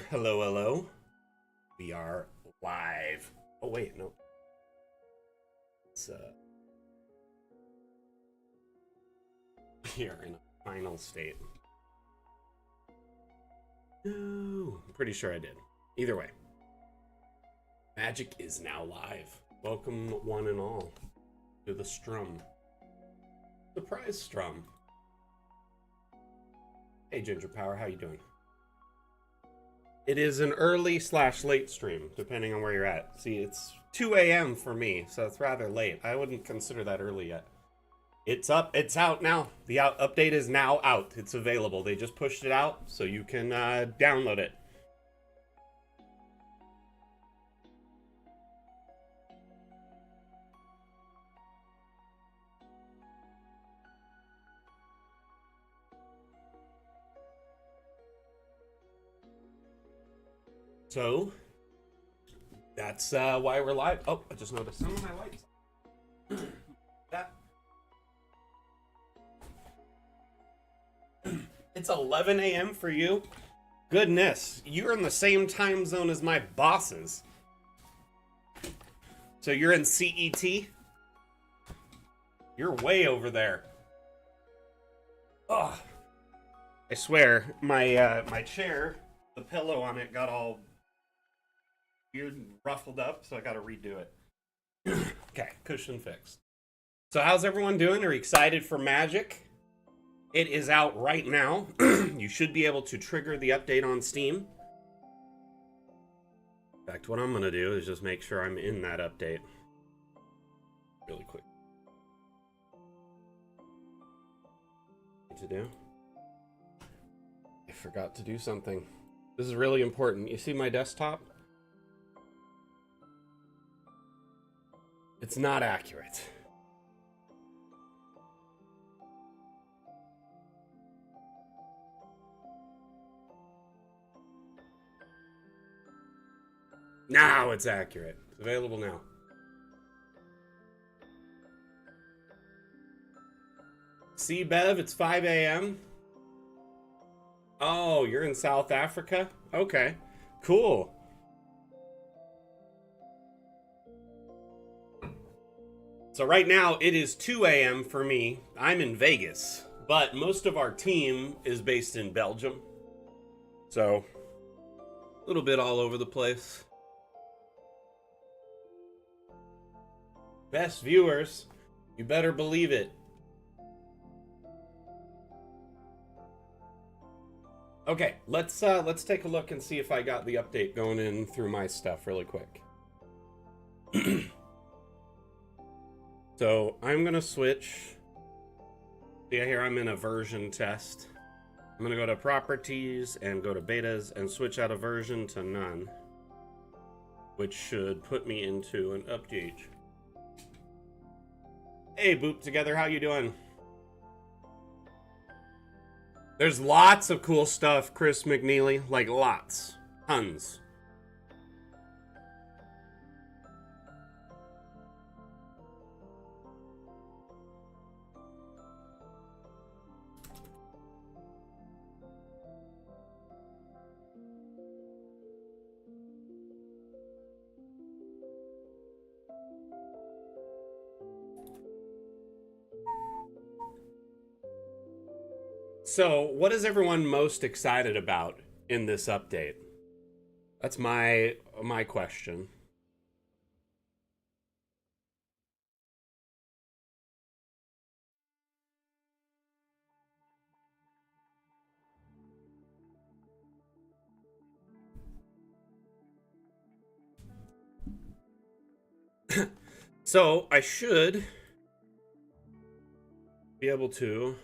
Hello, hello. We are live. Oh, wait, no. It's, we are in a final state. No, I'm pretty sure I did. Either way, Magic is now live. Welcome, one and all, to the Strum. Surprise Strum. Hey, Ginger Power, how you doing? It is an early/late stream, depending on where you're at. See, it's 2 a.m. for me, so it's rather late. I wouldn't consider that early yet. It's up. It's out now. The update is now out. It's available. They just pushed it out, so you can download it. So, that's why we're live. Oh, I just noticed some of my lights. That. It's 11 a.m. for you? Goodness, you're in the same time zone as my bosses. So you're in CET? You're way over there. Oh, I swear, my chair, the pillow on it got all weird and ruffled up, so I gotta redo it. Okay, cushion fixed. So how's everyone doing? Are you excited for Magic? It is out right now. You should be able to trigger the update on Steam. In fact, what I'm gonna do is just make sure I'm in that update really quick. What to do? I forgot to do something. This is really important. You see my desktop? It's not accurate. Now it's accurate. It's available now. See, Bev, it's 5 a.m. Oh, you're in South Africa? Okay, cool. So right now it is 2 a.m. for me. I'm in Vegas, but most of our team is based in Belgium. So, a little bit all over the place. Best viewers, you better believe it. Okay, let's take a look and see if I got the update going in through my stuff really quick. So I'm gonna switch. See here, I'm in a version test. I'm gonna go to properties and go to betas and switch out a version to none, which should put me into an update. Hey, Boop Together, how you doing? There's lots of cool stuff, Chris McNeely. Like, lots. Tons. So, what is everyone most excited about in this update? That's my question. So, I should be able to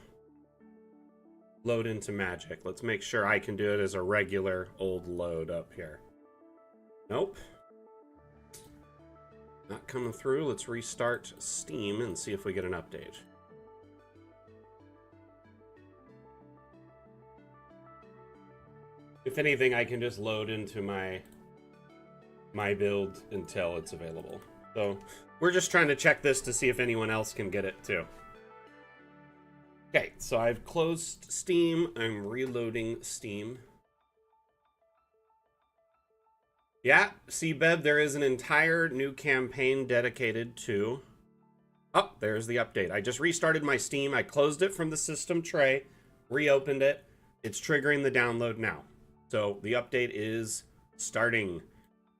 load into Magic. Let's make sure I can do it as a regular old load up here. Nope. Not coming through. Let's restart Steam and see if we get an update. If anything, I can just load into my build until it's available. So we're just trying to check this to see if anyone else can get it too. Okay, so I've closed Steam. I'm reloading Steam. Yeah, Seabed, there is an entire new campaign dedicated to... Oh, there's the update. I just restarted my Steam. I closed it from the system tray, reopened it. It's triggering the download now. So the update is starting.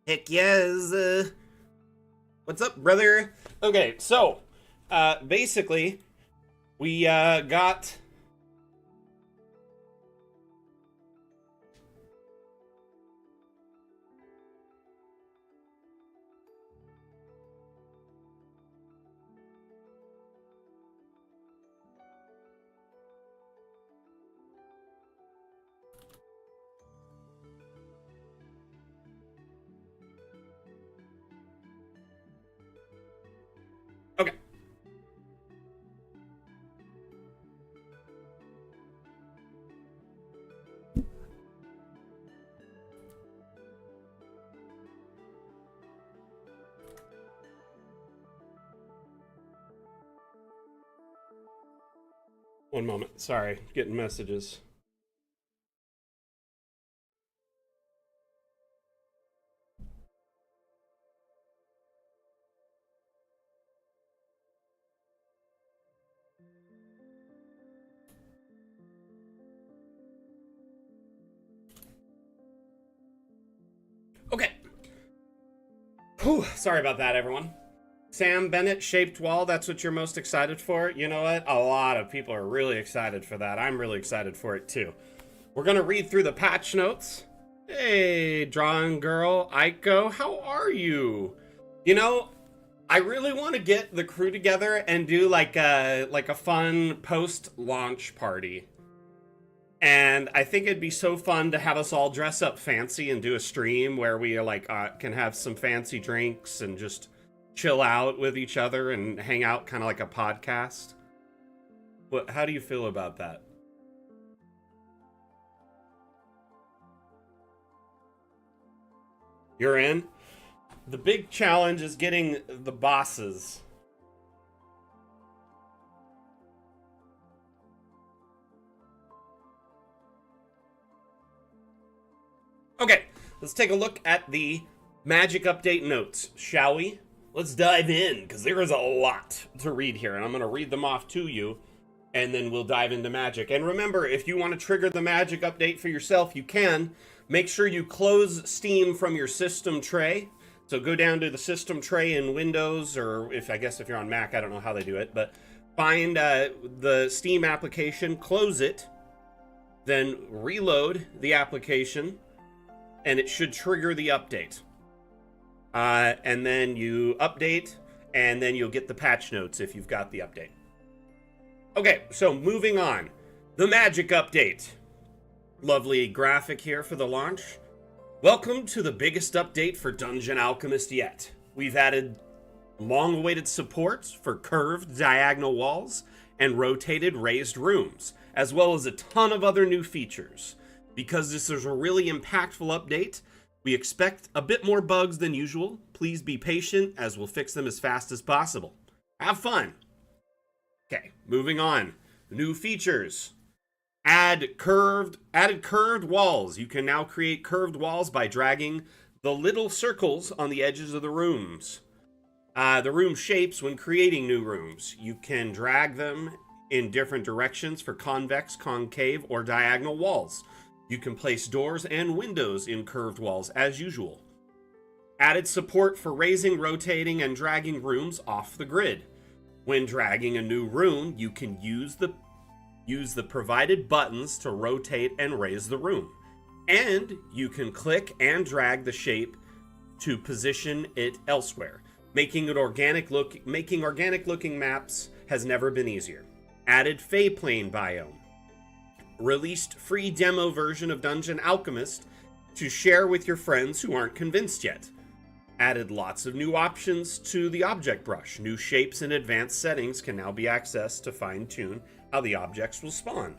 Heck yes. What's up, brother? Okay, so basically, we got... Okay. One moment. Sorry, getting messages. Okay. Whew, sorry about that, everyone. Sam Bennett, shaped wall, that's what you're most excited for? You know what? A lot of people are really excited for that. I'm really excited for it, too. We're going to read through the patch notes. Hey, drawing girl, Aiko, how are you? You know, I really want to get the crew together and do like a fun post-launch party. And I think it'd be so fun to have us all dress up fancy and do a stream where we can have some fancy drinks and just chill out with each other and hang out kind of like a podcast. How do you feel about that? You're in? The big challenge is getting the bosses. Okay, let's take a look at the magic update notes, shall we? Let's dive in, because there is a lot to read here, and I'm going to read them off to you, and then we'll dive into magic. And remember, if you want to trigger the magic update for yourself, you can. Make sure you close Steam from your system tray. So go down to the system tray in Windows, or I guess if you're on Mac, I don't know how they do it, but find the Steam application, close it, then reload the application, and it should trigger the update. And then you update, and then you'll get the patch notes if you've got the update. Okay, so moving on. The magic update. Lovely graphic here for the launch. Welcome to the biggest update for Dungeon Alchemist yet. We've added long-awaited support for curved diagonal walls and rotated raised rooms, as well as a ton of other new features. Because this is a really impactful update, we expect a bit more bugs than usual. Please be patient, as we'll fix them as fast as possible. Have fun! Okay, moving on. New features. Added curved walls. You can now create curved walls by dragging the little circles on the edges of the rooms. The room shapes when creating new rooms. You can drag them in different directions for convex, concave, or diagonal walls. You can place doors and windows in curved walls as usual. Added support for raising, rotating, and dragging rooms off the grid. When dragging a new room, you can use the provided buttons to rotate and raise the room. And you can click and drag the shape to position it elsewhere. Making organic looking maps has never been easier. Added Fey Plane biome. Released free demo version of Dungeon Alchemist to share with your friends who aren't convinced yet. Added lots of new options to the object brush. New shapes and advanced settings can now be accessed to fine-tune how the objects will spawn.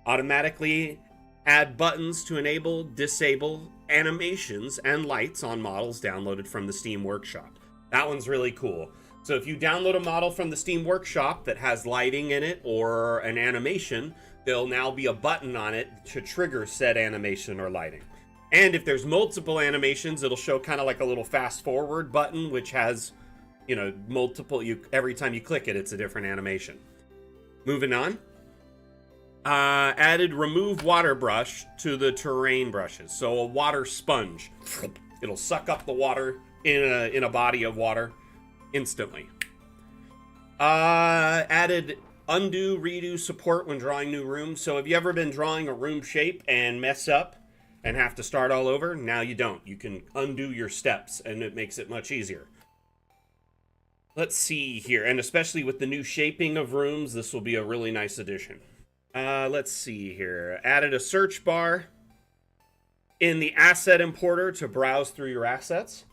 Automatically add buttons to enable, disable animations and lights on models downloaded from the Steam Workshop. That one's really cool. So if you download a model from the Steam Workshop that has lighting in it or an animation, there'll now be a button on it to trigger said animation or lighting. And if there's multiple animations, it'll show kind of like a little fast forward button, which has, you know, multiple, every time you click it, it's a different animation. Moving on. Added remove water brush to the terrain brushes. So a water sponge. It'll suck up the water in a body of water instantly. Added undo, redo support when drawing new rooms. So have you ever been drawing a room shape and mess up and have to start all over? Now you don't. You can undo your steps and it makes it much easier. Let's see here. And especially with the new shaping of rooms, this will be a really nice addition. Let's see here. Added a search bar in the asset importer to browse through your assets.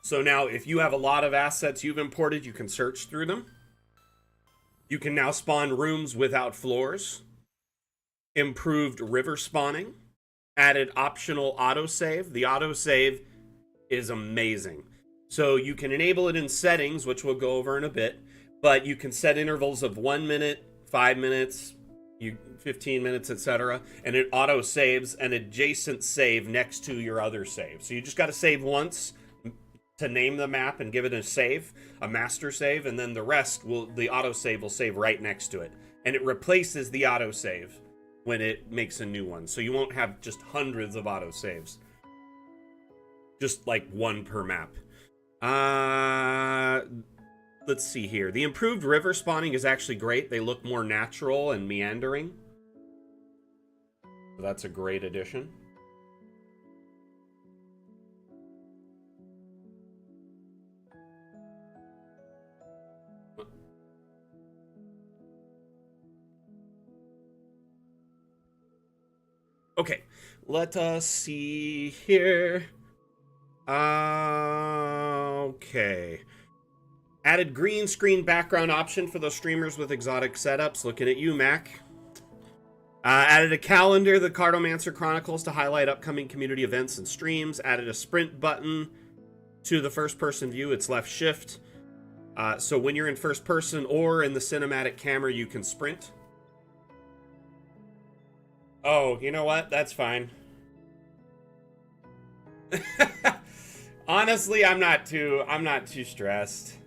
So now if you have a lot of assets you've imported, you can search through them. You can now spawn rooms without floors. Improved river spawning. Added optional autosave. The autosave is amazing. So you can enable it in settings, which we'll go over in a bit. But you can set intervals of 1 minute, 5 minutes, 15 minutes, etc. And it auto saves an adjacent save next to your other save. So you just got to save once to name the map and give it a save, a master save, and then the rest the auto save will save right next to it. And it replaces the auto save when it makes a new one. So you won't have just hundreds of auto saves. Just like one per map. Let's see here. The improved river spawning is actually great. They look more natural and meandering. So that's a great addition. Okay, let us see here. Okay. Added green screen background option for those streamers with exotic setups. Looking at you, Mac. Added a calendar, the Cartomancer Chronicles, to highlight upcoming community events and streams. Added a sprint button to the first person view. It's left shift. So when you're in first person or in the cinematic camera, you can sprint. Oh, you know what? That's fine. Honestly, I'm not too stressed.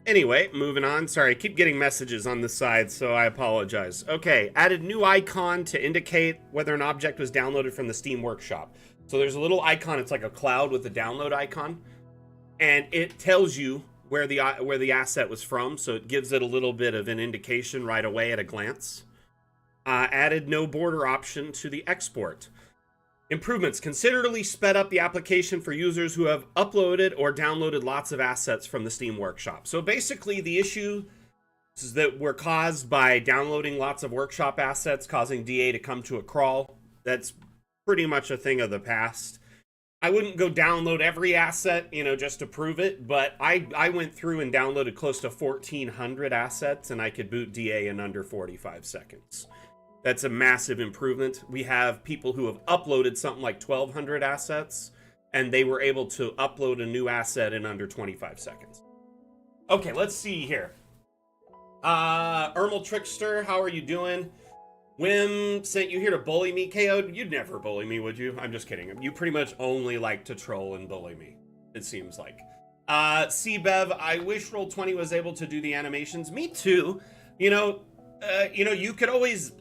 Anyway, moving on. Sorry, I keep getting messages on the side, so I apologize. Okay, added new icon to indicate whether an object was downloaded from the Steam Workshop. So there's a little icon, it's like a cloud with a download icon, and it tells you where the asset was from, so it gives it a little bit of an indication right away at a glance. Added no border option to the export. Improvements considerably sped up the application for users who have uploaded or downloaded lots of assets from the Steam Workshop. So basically the issues that were caused by downloading lots of workshop assets causing DA to come to a crawl, that's pretty much a thing of the past. I wouldn't go download every asset, you know, just to prove it, but I went through and downloaded close to 1,400 assets and I could boot DA in under 45 seconds. That's a massive improvement. We have people who have uploaded something like 1,200 assets, and they were able to upload a new asset in under 25 seconds. Okay, let's see here. Ermal Trickster, how are you doing? Wim sent you here to bully me, KO. You'd never bully me, would you? I'm just kidding. You pretty much only like to troll and bully me, it seems like. C-Bev, I wish Roll20 was able to do the animations. Me too. You know, you could always...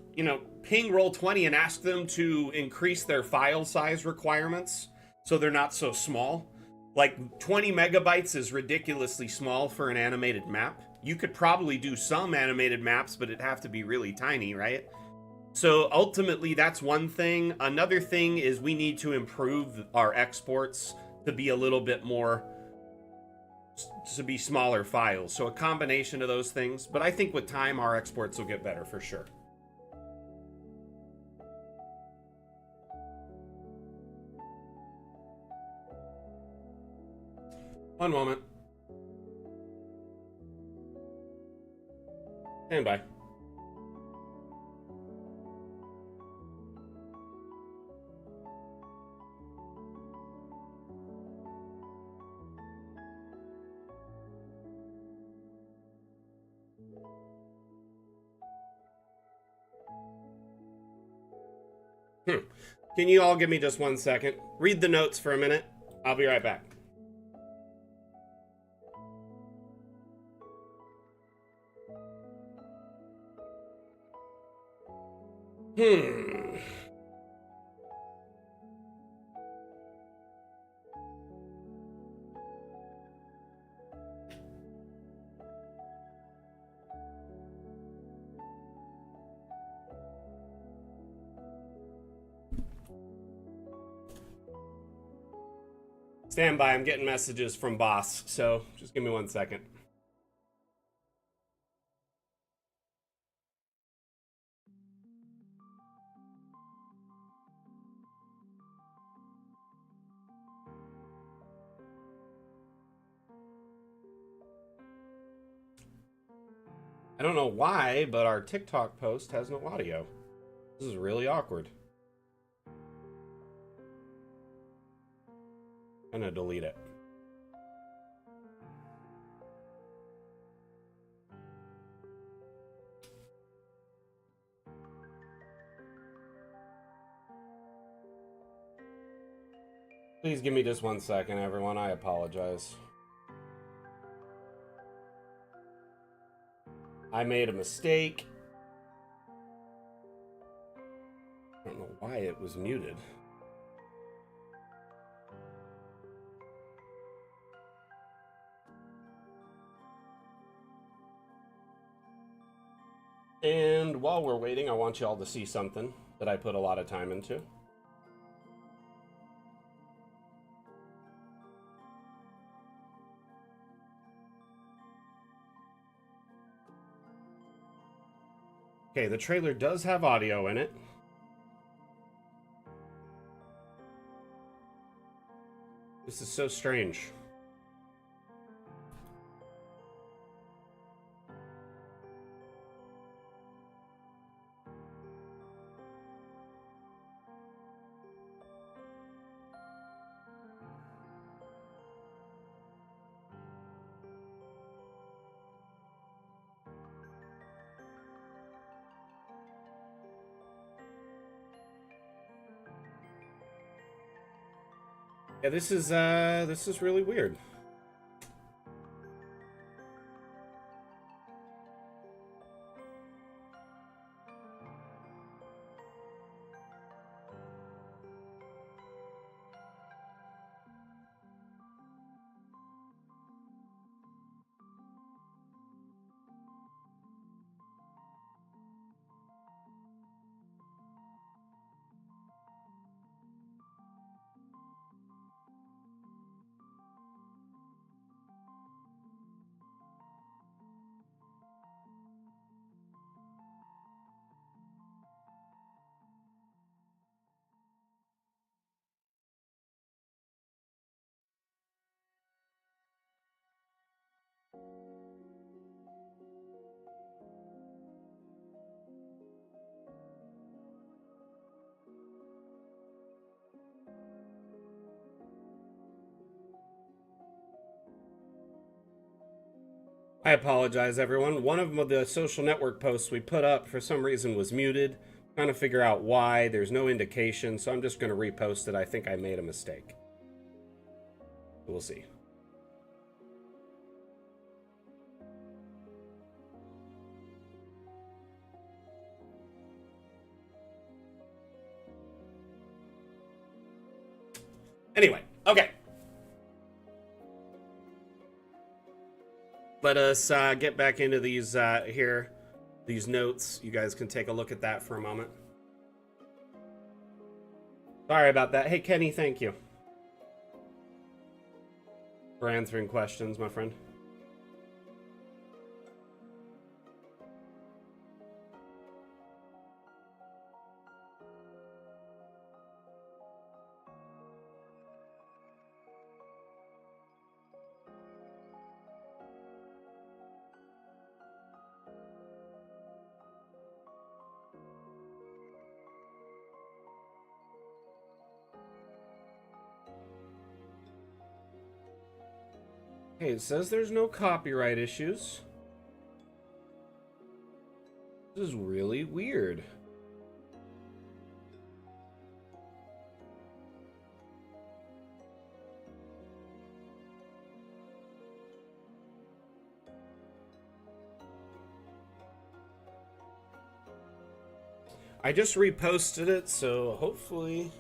ping Roll20 and ask them to increase their file size requirements so they're not so small. Like 20 megabytes is ridiculously small for an animated map. You could probably do some animated maps, but it'd have to be really tiny, right? So ultimately, that's one thing. Another thing is we need to improve our exports to be a little bit more, to be smaller files. So a combination of those things. But I think with time, our exports will get better for sure. One moment. Stand by. Can you all give me just 1 second? Read the notes for a minute. I'll be right back. Stand by, I'm getting messages from boss, so just give me 1 second. I don't know why, but our TikTok post has no audio. This is really awkward. I'm gonna delete it. Please give me just 1 second, everyone. I apologize. I made a mistake. I don't know why it was muted. And while we're waiting, I want y'all to see something that I put a lot of time into. Okay, the trailer does have audio in it. This is so strange. Yeah, this is really weird. I apologize, everyone. One of the social network posts we put up for some reason was muted. Trying to figure out why. There's no indication, so I'm just going to repost it. I think I made a mistake. We'll see. Anyway, okay. Let us get back into these these notes. You guys can take a look at that for a moment. Sorry about that. Hey, Kenny, thank you for answering questions, my friend. Hey, it says there's no copyright issues. This is really weird. I just reposted it, so hopefully...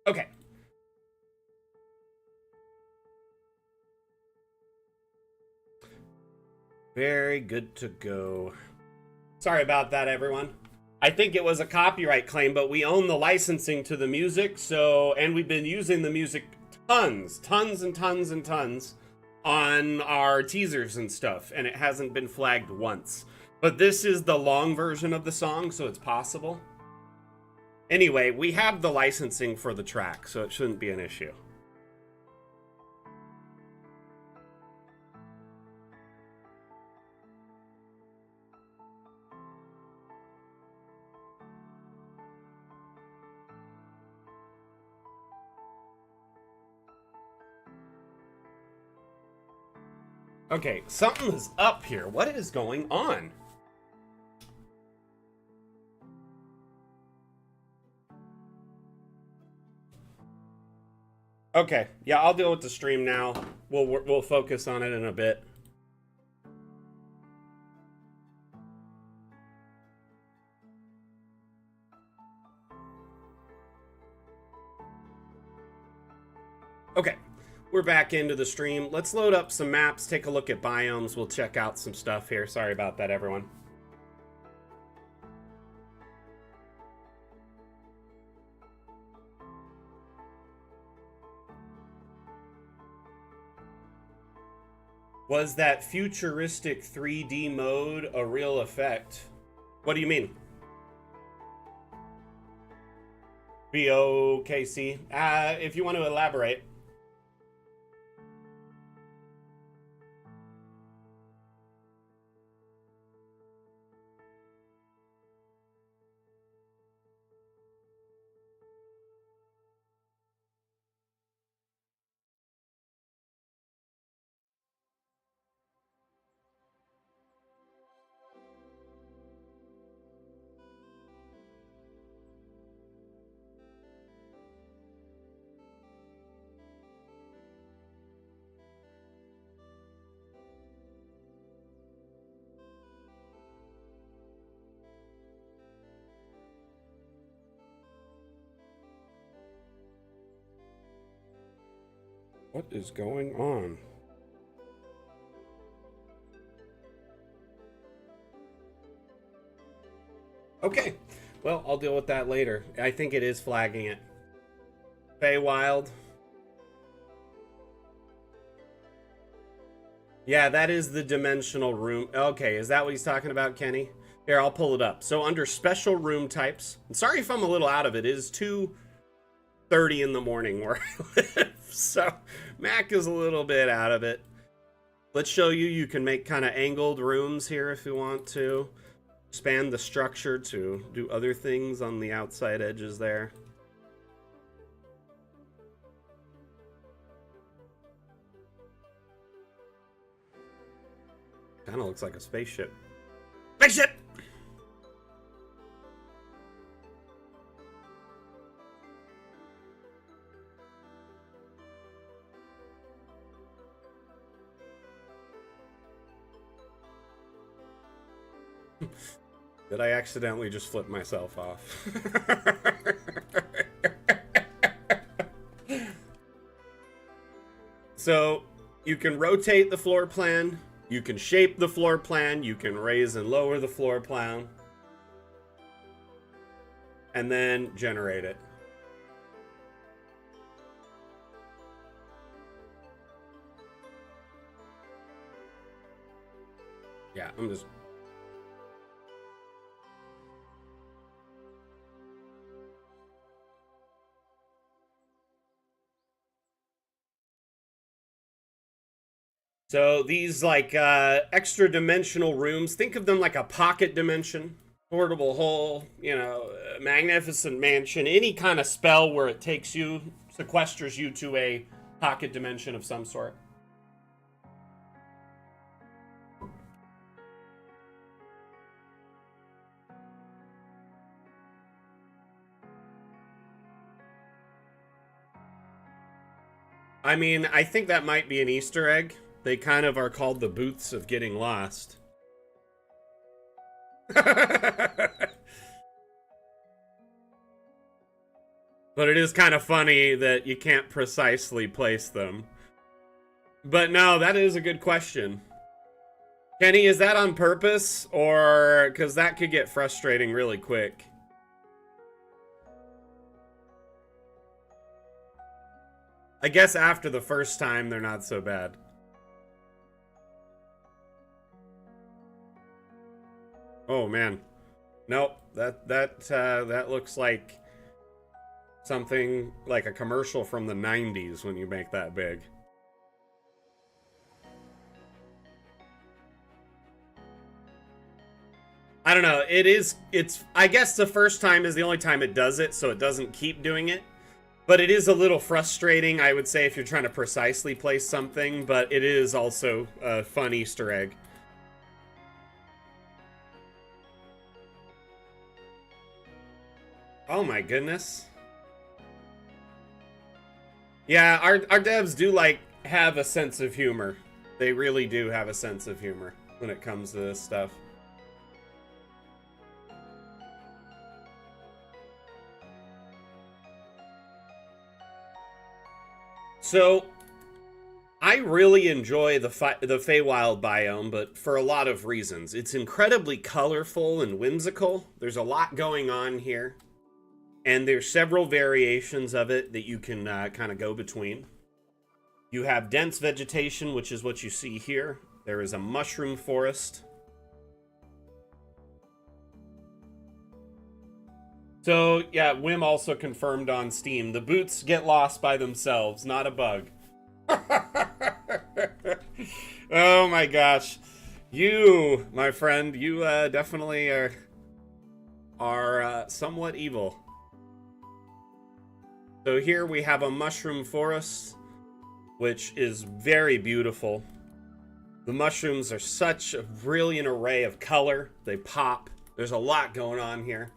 Okay. Very good to go. Sorry about that, everyone. I think it was a copyright claim, but we own the licensing to the music, so, and we've been using the music tons on our teasers and stuff, and it hasn't been flagged once. But this is the long version of the song, so it's possible. Anyway, we have the licensing for the track, so it shouldn't be an issue. Okay, something is up here. What is going on? Okay, yeah, I'll deal with the stream now. We'll focus on it in a bit. Okay, we're back into the stream. Let's load up some maps, take a look at biomes. We'll check out some stuff here. Sorry about that, everyone. Was that futuristic 3D mode a real effect? What do you mean? BOKC? If you want to elaborate. What is going on? Okay, well, I'll deal with that later. I think it is flagging it. Fey Wild. Yeah, that is the dimensional room. Okay, is that what he's talking about, Kenny? Here, I'll pull it up. So under special room types, I'm sorry if I'm a little out of it. It is 2:30 in the morning where I live. So Mac is a little bit out of it. Let's show you. You can make kind of angled rooms here if you want to. Expand the structure to do other things on the outside edges there. Kind of looks like a spaceship. Spaceship! Did I accidentally just flip myself off? So, you can rotate the floor plan, you can shape the floor plan, you can raise and lower the floor plan, and then generate it. Yeah, I'm just... So these like extra dimensional rooms, think of them like a pocket dimension, portable hole, you know, magnificent mansion, any kind of spell where it takes you, sequesters you to a pocket dimension of some sort. I mean, I think that might be an Easter egg. They kind of are called the booths of getting lost. But it is kind of funny that you can't precisely place them. But no, that is a good question. Kenny, is that on purpose? Or, because that could get frustrating really quick. I guess after the first time, they're not so bad. Oh, man. Nope, that looks like something like a commercial from the 90s when you make that big. I don't know. I guess the first time is the only time it does it, so it doesn't keep doing it. But it is a little frustrating, I would say, if you're trying to precisely place something, but it is also a fun Easter egg. Oh my goodness. Yeah, our devs do, like, have a sense of humor. They really do have a sense of humor when it comes to this stuff. So, I really enjoy the Fey Wild biome, but for a lot of reasons. It's incredibly colorful and whimsical. There's a lot going on here. And there's several variations of it that you can kind of go between. You have dense vegetation, which is what you see here. There is a mushroom forest. So, yeah, Wim also confirmed on Steam. The boots get lost by themselves, not a bug. Oh my gosh. You, my friend, you definitely are somewhat evil. So here we have a mushroom forest, which is very beautiful. The mushrooms are such a brilliant array of color. They pop. There's a lot going on here.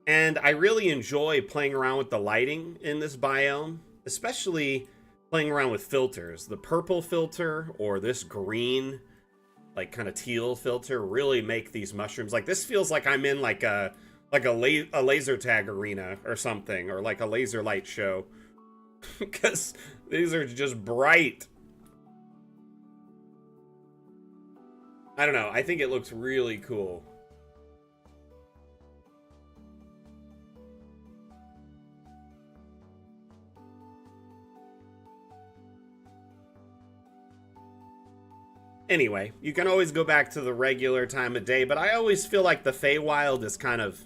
And I really enjoy playing around with the lighting in this biome, especially playing around with filters. The purple filter or this green, like kind of teal filter really make these mushrooms. Like this feels like I'm in like a laser tag arena or something, or like a laser light show. Because these are just bright. I don't know. I think it looks really cool. Anyway, you can always go back to the regular time of day, but I always feel like the Fey Wild is kind of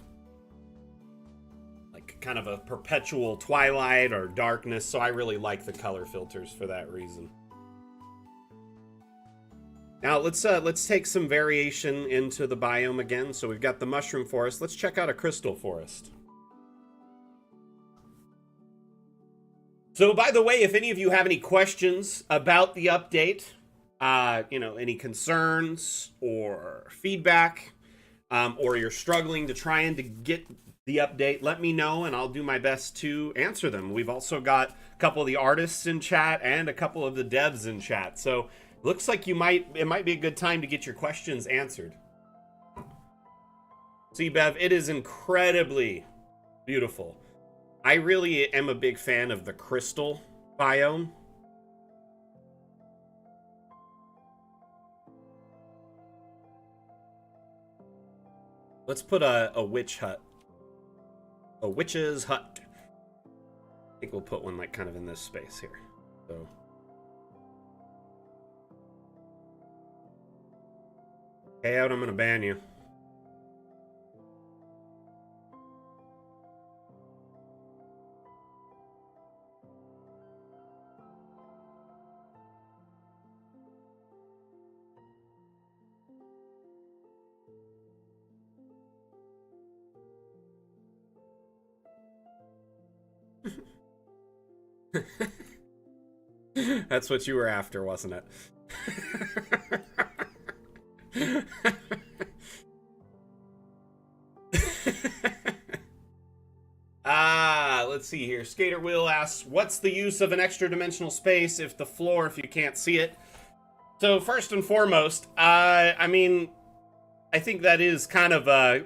a perpetual twilight or darkness, so I really like the color filters for that reason. Now let's take some variation into the biome again. So we've got the mushroom forest. Let's check out a crystal forest. So by the way, if any of you have any questions about the update, any concerns or feedback, or you're struggling to try and to get the update, let me know and I'll do my best to answer them. We've also got a couple of the artists in chat and a couple of the devs in chat. So looks like it might be a good time to get your questions answered. See, Bev, it is incredibly beautiful. I really am a big fan of the crystal biome. Let's put a witch hut. A witch's hut. I think we'll put one like kind of in this space here. So. Hey out, I'm gonna ban you. That's what you were after, wasn't it? Let's see here. Skater Will asks, what's the use of an extra dimensional space if you can't see it? So first and foremost, I mean, I think that is kind of a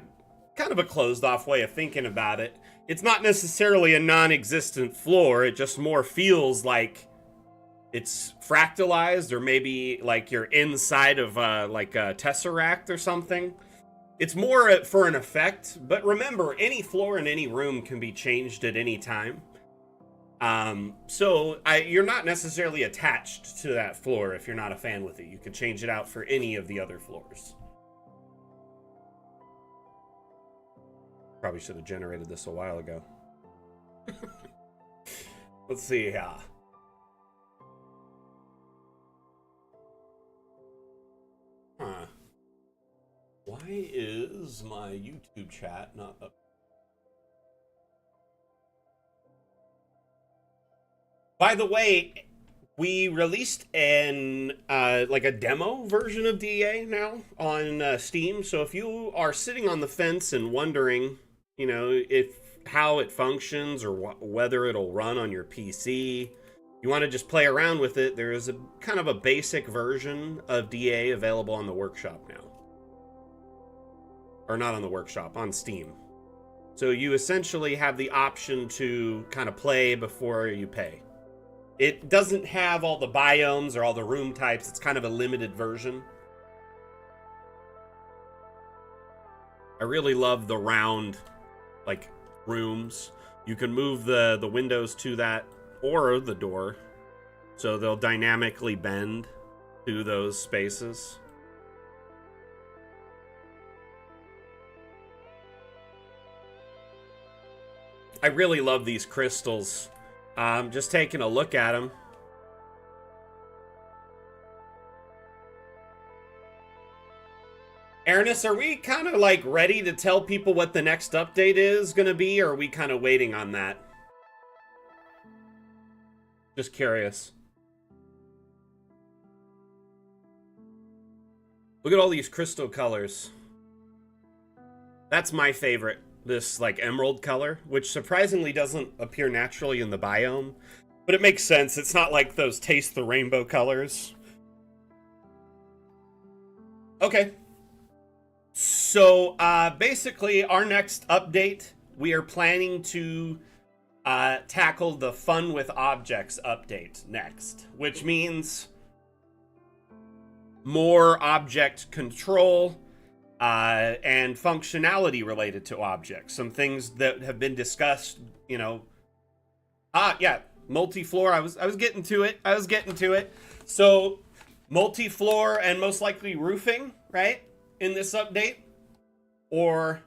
closed off way of thinking about it. It's not necessarily a non-existent floor. It just more feels like it's fractalized, or maybe like you're inside of like a tesseract or something. It's more for an effect, but remember, any floor in any room can be changed at any time. So you're not necessarily attached to that floor if you're not a fan with it. You could change it out for any of the other floors. Probably should have generated this a while ago. Let's see here. Huh. Why is my YouTube chat not up? By the way, we released an like a demo version of DEA now on Steam. So if you are sitting on the fence and wondering, you know, how it functions or whether it'll run on your PC, you want to just play around with it, there is a kind of a basic version of DEA available on the workshop now. Or not on the workshop, on Steam. So you essentially have the option to kind of play before you pay. It doesn't have all the biomes or all the room types. It's kind of a limited version. I really love the round, like, rooms. You can move the windows to that, or the door, so they'll dynamically bend to those spaces. I really love these crystals. Just taking a look at them. Aranis, are we kind of like ready to tell people what the next update is going to be, or are we kind of waiting on that? Just curious. Look at all these crystal colors. That's my favorite. This like emerald color, which surprisingly doesn't appear naturally in the biome, but it makes sense. It's not like those Taste the Rainbow colors. Okay. So basically our next update, we are planning to tackle the Fun with Objects update next, which means more object control, and functionality related to objects. Some things that have been discussed, you know. Yeah, multi-floor. I was getting to it. So, multi-floor and most likely roofing, right? In this update. Or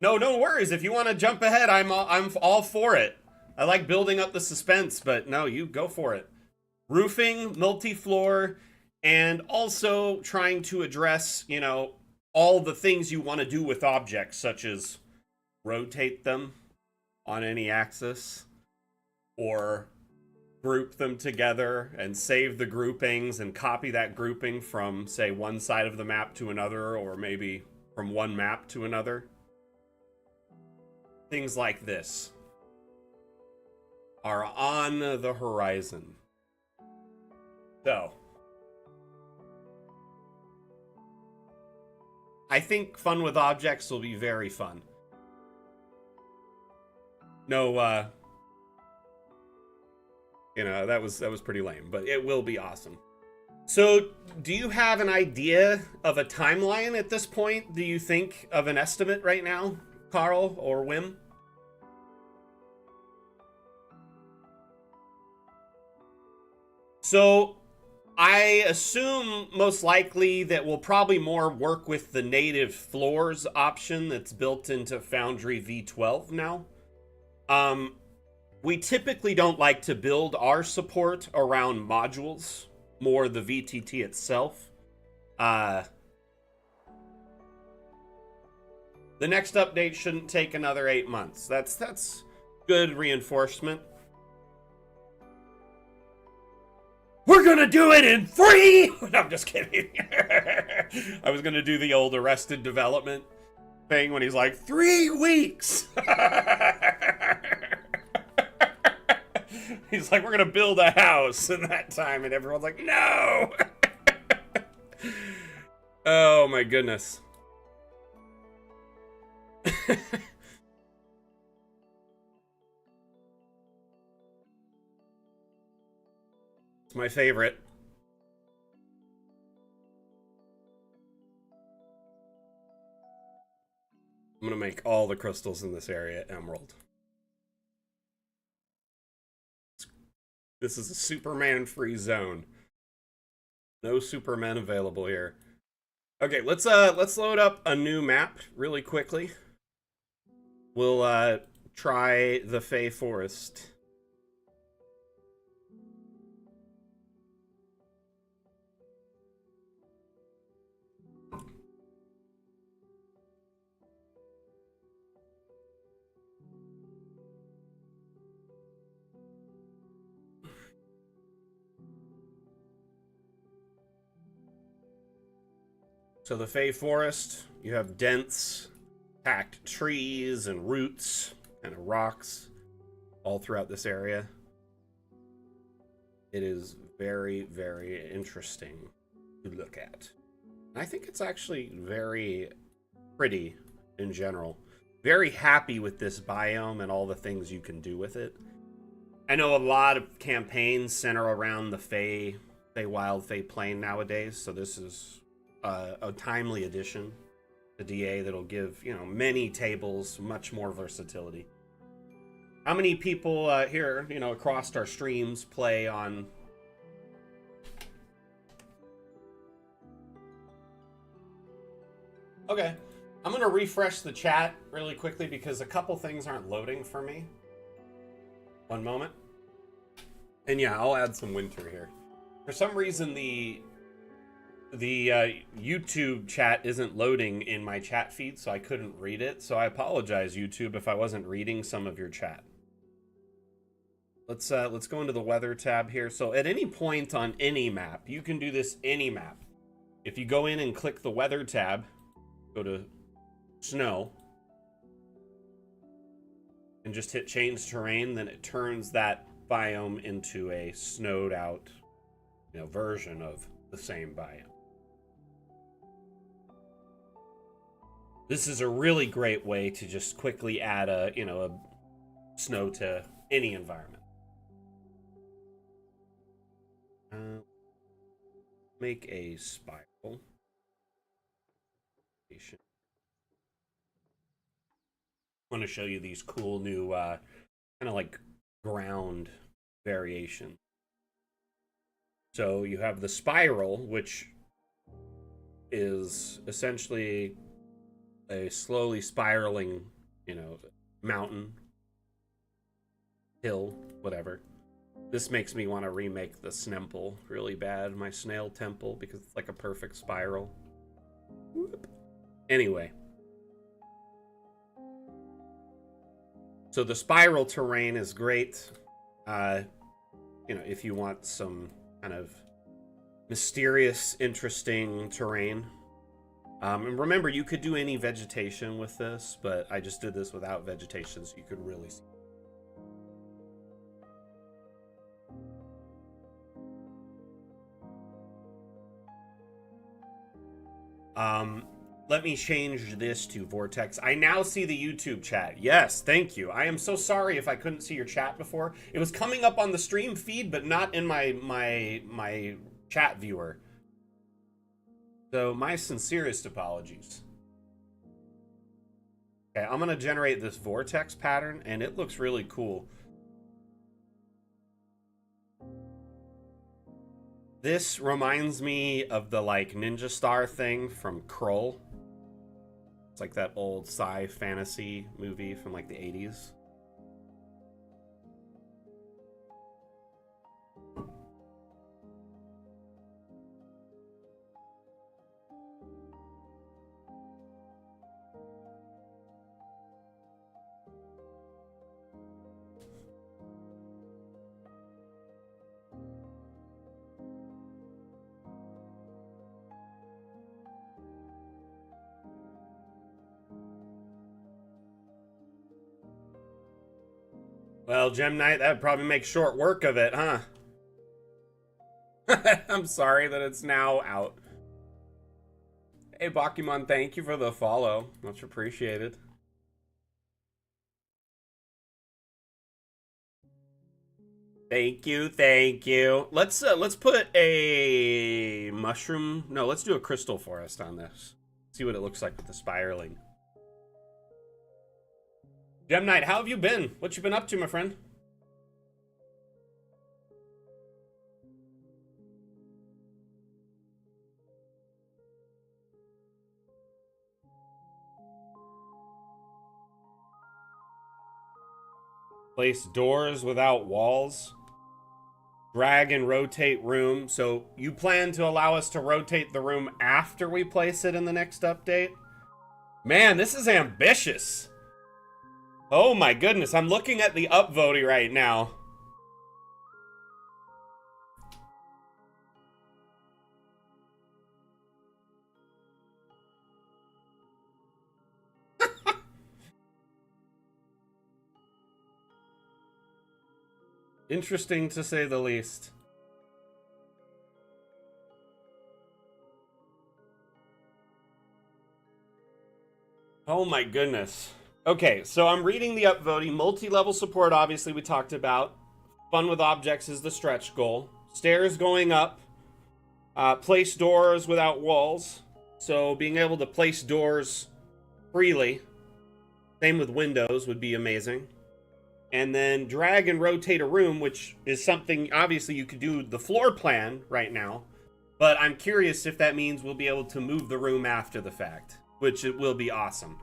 no worries. If you want to jump ahead, I'm all for it. I like building up the suspense, but no, you go for it. Roofing, multi-floor, and also trying to address, you know, all the things you want to do with objects, such as rotate them on any axis, or group them together and save the groupings and copy that grouping from, say, one side of the map to another, or maybe from one map to another. Things like this are on the horizon. So, I think Fun with Objects will be very fun. No, you know, that was pretty lame, but it will be awesome. So, do you have an idea of a timeline at this point? Do you think of an estimate right now, Carl or Wim? So, I assume most likely that we'll probably more work with the native floors option that's built into Foundry V12 now. We typically don't like to build our support around modules, more the VTT itself. The next update shouldn't take another 8 months. That's good reinforcement. we're gonna do it in 3. No, I'm just kidding. I was gonna do the old Arrested Development thing when he's like 3 weeks. He's like, we're gonna build a house in that time, and everyone's like, no. Oh my goodness. It's my favorite. I'm gonna make all the crystals in this area emerald. This is a Superman-free zone. No Supermen available here. Okay, let's load up a new map really quickly. We'll try the Fey Forest. So the Fey Forest, you have dense, packed trees and roots and rocks all throughout this area. It is very, very interesting to look at. I think it's actually very pretty in general. Very happy with this biome and all the things you can do with it. I know a lot of campaigns center around the Fey Wild, Fey Plain nowadays, so this is a timely addition to DA that'll give, you know, many tables much more versatility. How many people here, you know, across our streams play on... Okay, I'm gonna refresh the chat really quickly because a couple things aren't loading for me. One moment. And yeah, I'll add some winter here. For some reason, the YouTube chat isn't loading in my chat feed, so I couldn't read it. So I apologize, YouTube, if I wasn't reading some of your chat. Let's go into the weather tab here. So at any point on any map, you can do this any map. If you go in and click the weather tab, go to snow, and just hit change terrain, then it turns that biome into a snowed out, you know, version of the same biome. This is a really great way to just quickly add a, you know, a snow to any environment. Make a spiral. I want to show you these cool new kind of like ground variation. So you have the spiral, which is essentially a slowly spiraling, you know, mountain, hill, whatever. This makes me want to remake the Snemple really bad, my snail temple, because it's like a perfect spiral. Whoop. Anyway. So the spiral terrain is great, you know, if you want some kind of mysterious, interesting terrain. And remember, you could do any vegetation with this, but I just did this without vegetation, so you could really see. Let me change this to Vortex. I now see the YouTube chat. Yes, thank you. I am so sorry if I couldn't see your chat before. It was coming up on the stream feed, but not in my chat viewer. So my sincerest apologies. Okay, I'm gonna generate this vortex pattern, and it looks really cool. This reminds me of the like ninja star thing from Krull. It's like that old sci fantasy movie from like the 80s. Well, Gem Knight, that would probably make short work of it, huh? I'm sorry that it's now out. Hey, Bakimon, thank you for the follow. Much appreciated. Thank you, thank you. Let's put a mushroom. No, let's do a crystal forest on this. See what it looks like with the spiraling. Gem Knight, how have you been? What you been up to, my friend? Place doors without walls. Drag and rotate room. So you plan to allow us to rotate the room after we place it in the next update? Man, this is ambitious. Oh my goodness, I'm looking at the upvoting right now. Interesting to say the least. Oh my goodness. Okay, so I'm reading the upvoting. Multi-level support, obviously, we talked about. Fun with objects is the stretch goal. Stairs going up. Place doors without walls. So being able to place doors freely. Same with windows would be amazing. And then drag and rotate a room, which is something, obviously, you could do the floor plan right now. But I'm curious if that means we'll be able to move the room after the fact, which it will be awesome.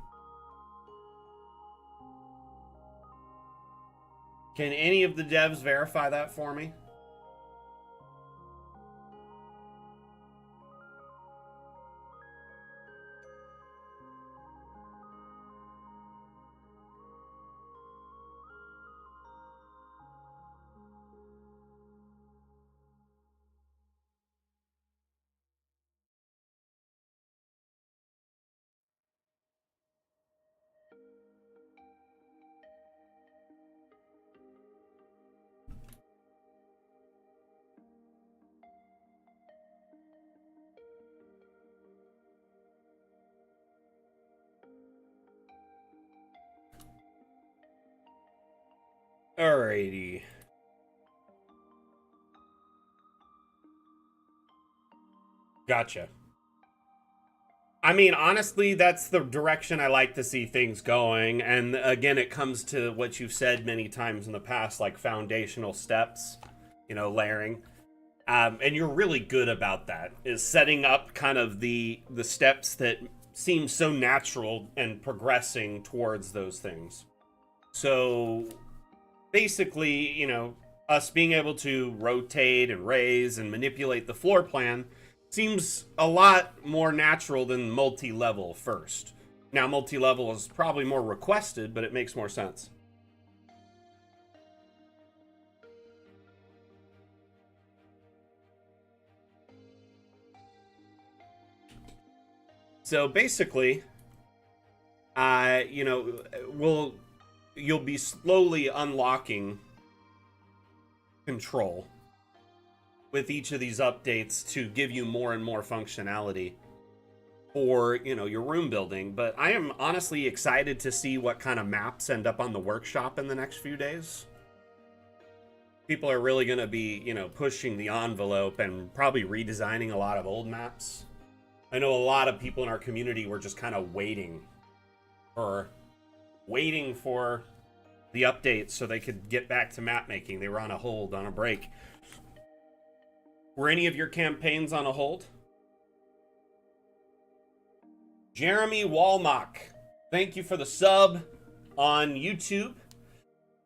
Can any of the devs verify that for me? Alrighty. Gotcha. I mean, honestly, that's the direction I like to see things going. And again, it comes to what you've said many times in the past, like foundational steps, you know, layering. And you're really good about that, is setting up kind of the steps that seem so natural and progressing towards those things. So basically, you know, us being able to rotate and raise and manipulate the floor plan seems a lot more natural than multi-level first. Now, multi-level is probably more requested, but it makes more sense. So basically, you know, you'll be slowly unlocking control with each of these updates to give you more and more functionality for, you know, your room building. But I am honestly excited to see what kind of maps end up on the workshop in the next few days. People are really going to be, you know, pushing the envelope and probably redesigning a lot of old maps. I know a lot of people in our community were just kind of waiting for the updates so they could get back to map making. They were on a hold, on a break. Were any of your campaigns on a hold? Jeremy Walmock, thank you for the sub on YouTube.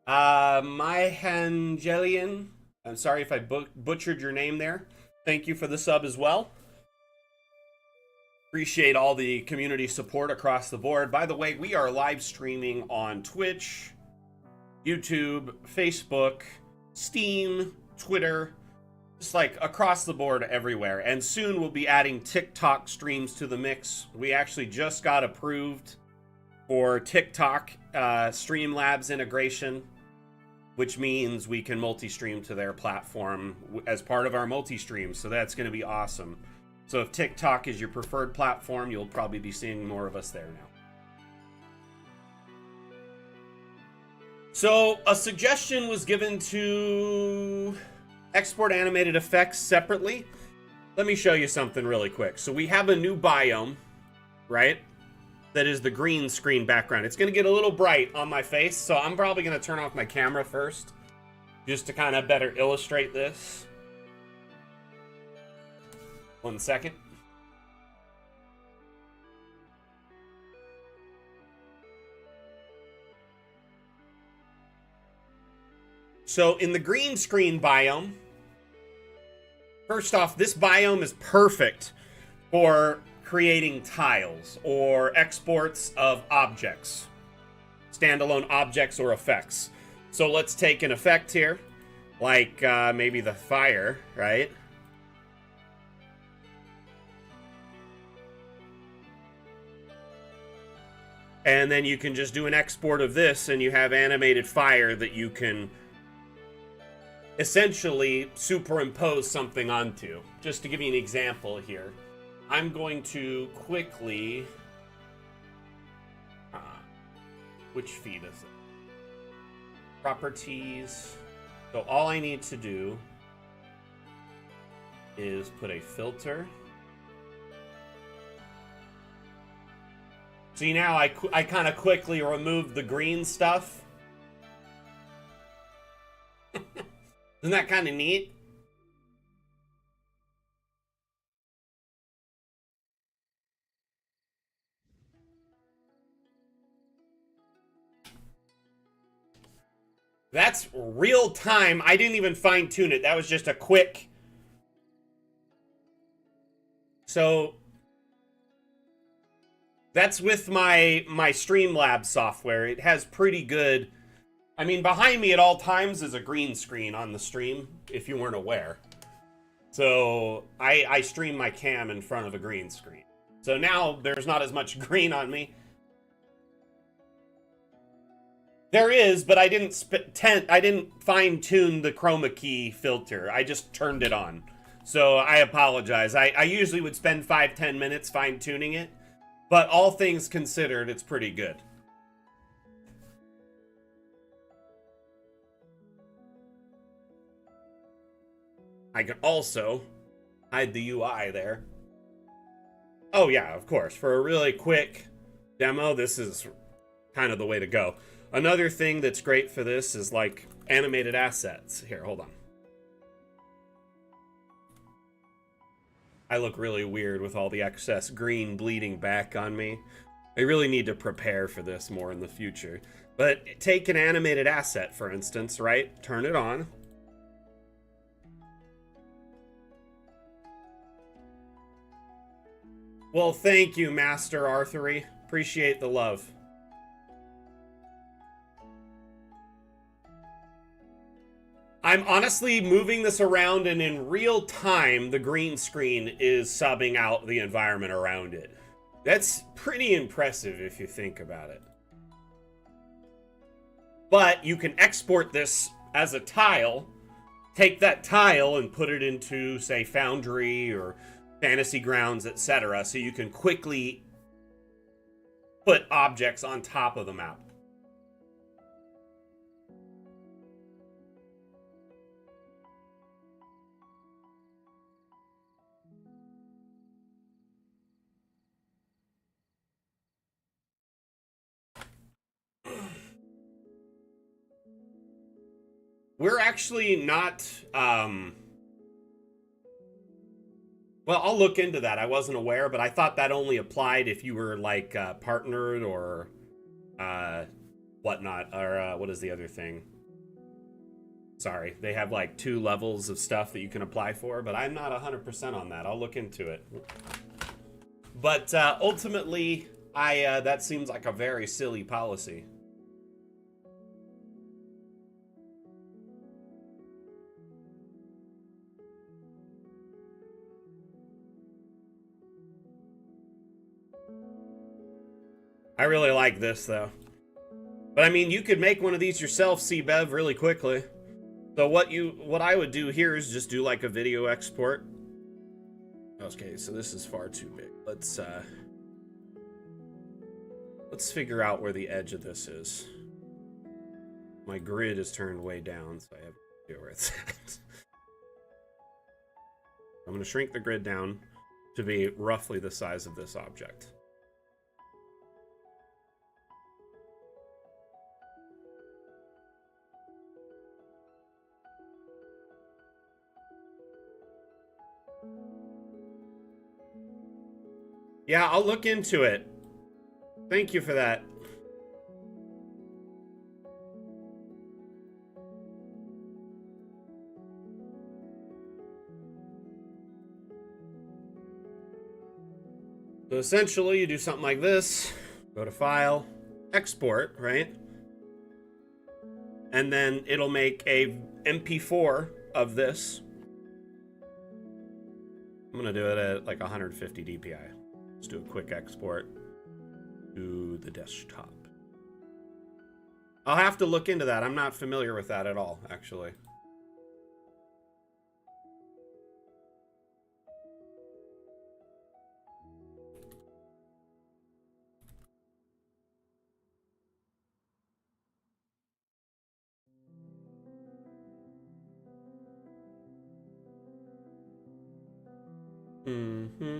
Myhangelian, I'm sorry if I butchered your name there. Thank you for the sub as well. Appreciate all the community support across the board. By the way, we are live streaming on Twitch, YouTube, Facebook, Steam, Twitter, just like across the board everywhere. And soon we'll be adding TikTok streams to the mix. We actually just got approved for TikTok Streamlabs integration which means we can multi-stream to their platform as part of our multi-stream. So that's going to be awesome. So if TikTok is your preferred platform, you'll probably be seeing more of us there now. So a suggestion was given to export animated effects separately. Let me show you something really quick. So we have a new biome, right? That is the green screen background. It's going to get a little bright on my face, so I'm probably going to turn off my camera first, just to kind of better illustrate this. 1 second. So in the green screen biome, first off, this biome is perfect for creating tiles or exports of objects, standalone objects or effects. So let's take an effect here, like maybe the fire, right? And then you can just do an export of this and you have animated fire that you can essentially superimpose something onto. Just to give you an example here, I'm going to quickly, which feed is it? Properties. So all I need to do is put a filter. See, now I kind of quickly removed the green stuff. Isn't that kind of neat? That's real time. I didn't even fine tune it. That was just a quick. So that's with my Streamlabs software. It has pretty good. I mean, behind me at all times is a green screen on the stream, if you weren't aware. So I stream my cam in front of a green screen. So now there's not as much green on me. There is, but I didn't fine tune the chroma key filter. I just turned it on. So I apologize. I usually would spend 5-10 minutes fine tuning it, but all things considered, it's pretty good. I can also hide the UI there. Oh yeah, of course. For a really quick demo, this is kind of the way to go. Another thing that's great for this is like animated assets. Here, hold on. I look really weird with all the excess green bleeding back on me. I really need to prepare for this more in the future. But take an animated asset, for instance, right? Turn it on. Well, thank you, Master Arthery. Appreciate the love. I'm honestly moving this around, and in real time, the green screen is subbing out the environment around it. That's pretty impressive if you think about it. But you can export this as a tile, take that tile and put it into, say, Foundry or Fantasy Grounds, etc. So you can quickly put objects on top of the map. We're actually not, well, I'll look into that. I wasn't aware, but I thought that only applied if you were, like, partnered or, whatnot, or, what is the other thing? Sorry, they have, like, 2 levels of stuff that you can apply for, but I'm not 100% on that. I'll look into it. But, ultimately, that seems like a very silly policy. I really like this, though. But I mean, you could make one of these yourself, CBev, really quickly. So what I would do here is just do like a video export. Okay, so this is far too big. Let's figure out where the edge of this is. My grid is turned way down, so I have to idea where it's at. I'm going to shrink the grid down to be roughly the size of this object. Yeah, I'll look into it. Thank you for that. So essentially, you do something like this. Go to File, Export, right? And then it'll make a MP4 of this. I'm going to do it at like 150 DPI. Let's do a quick export to the desktop. I'll have to look into that. I'm not familiar with that at all, actually. Mm-hmm.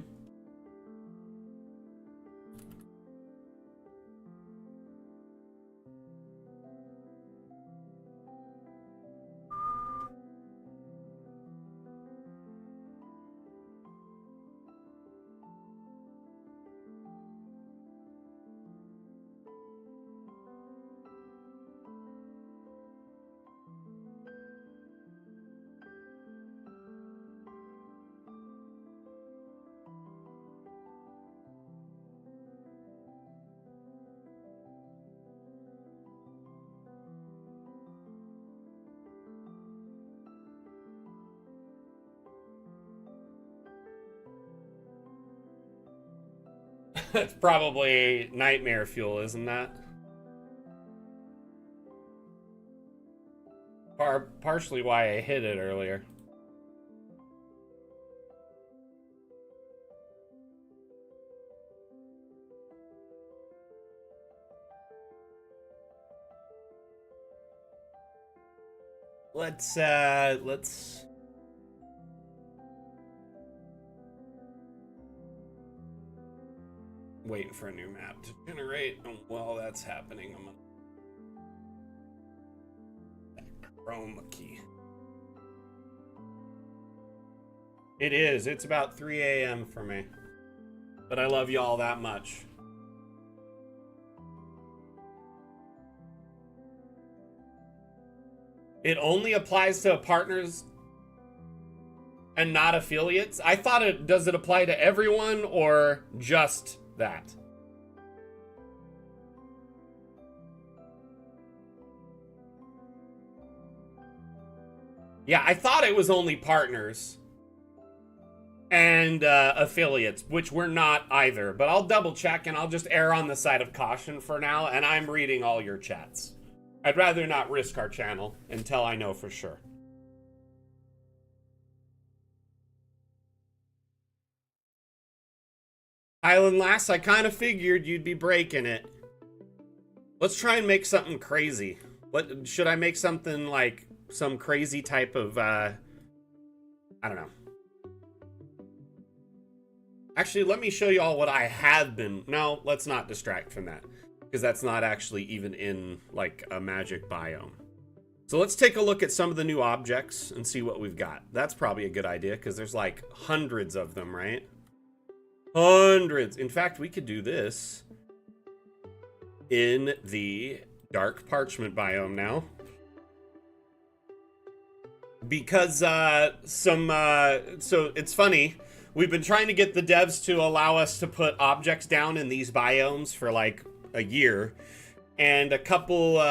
It's probably nightmare fuel, isn't that? Partially why I hit it earlier. Let's waiting for a new map to generate, and while that's happening, I'm gonna chroma key. It is. It's about 3 a.m. for me, but I love y'all that much. It only applies to partners and not affiliates? I thought does it apply to everyone or just that? Yeah, I thought it was only partners and affiliates, which we're not either. But I'll double check and I'll just err on the side of caution for now. And I'm reading all your chats. I'd rather not risk our channel until I know for sure. Highland Lass, I kind of figured you'd be breaking it. Let's try and make something crazy. What should I make something like some crazy type of I don't know. Actually, let me show you all what I have been. No, let's not distract from that, because that's not actually even in like a magic biome. So let's take a look at some of the new objects and see what we've got. That's probably a good idea because there's like hundreds of them, right? Hundreds. In fact, we could do this in the dark parchment biome now. Because so it's funny. We've been trying to get the devs to allow us to put objects down in these biomes for like a year. And a couple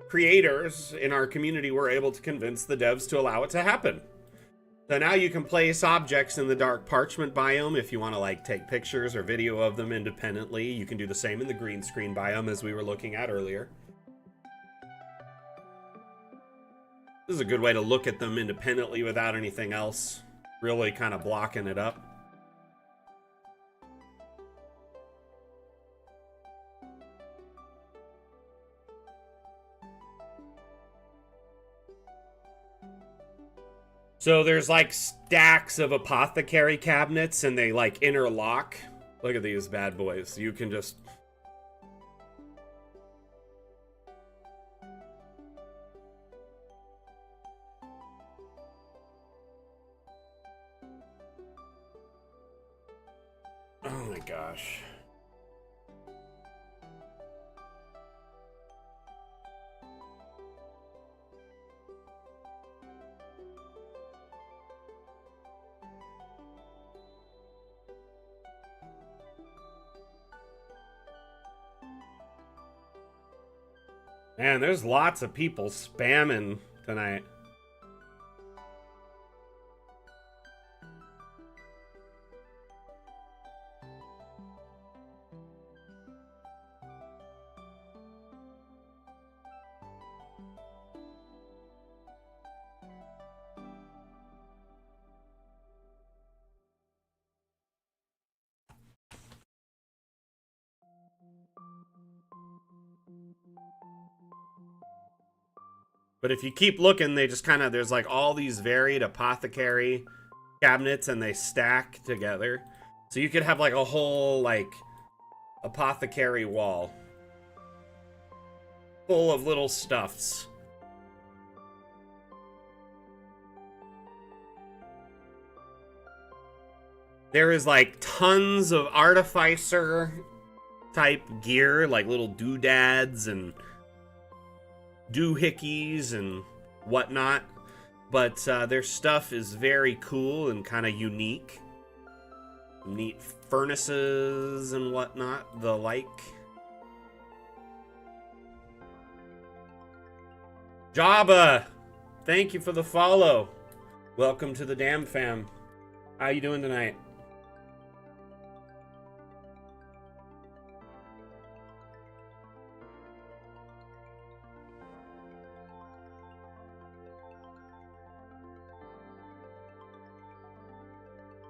creators in our community were able to convince the devs to allow it to happen. So now you can place objects in the dark parchment biome if you want to like take pictures or video of them independently. You can do the same in the green screen biome as we were looking at earlier. This is a good way to look at them independently without anything else really kind of blocking it up. So there's like stacks of apothecary cabinets and they like interlock. Look at these bad boys. You can just... Oh my gosh. Man, there's lots of people spamming tonight. But if you keep looking, they just kind of, there's like all these varied apothecary cabinets and they stack together. So you could have like a whole like apothecary wall full of little stuffs. There is like tons of artificer type gear, like little doodads and doohickeys and whatnot, but their stuff is very cool and kind of unique. Neat furnaces and whatnot, the like. Jabba, thank you for the follow. Welcome to the Damn Fam. How you doing tonight?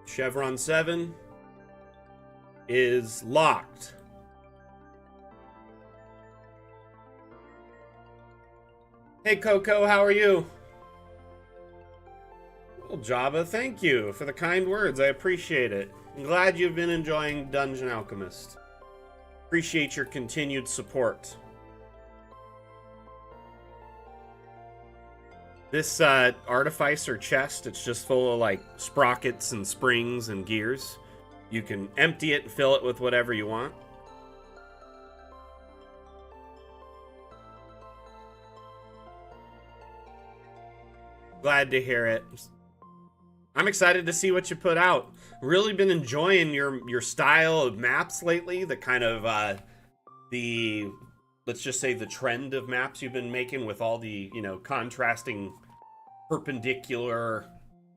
Chevron 7 is locked. Hey Coco, how are you? Well, Jabba, thank you for the kind words. I appreciate it. I'm glad you've been enjoying Dungeon Alchemist. Appreciate your continued support. This artificer chest, it's just full of like sprockets and springs and gears. You can empty it and fill it with whatever you want. Glad to hear it. I'm excited to see what you put out. Really been enjoying your style of maps lately. The kind of let's just say the trend of maps you've been making with all the, you know, contrasting perpendicular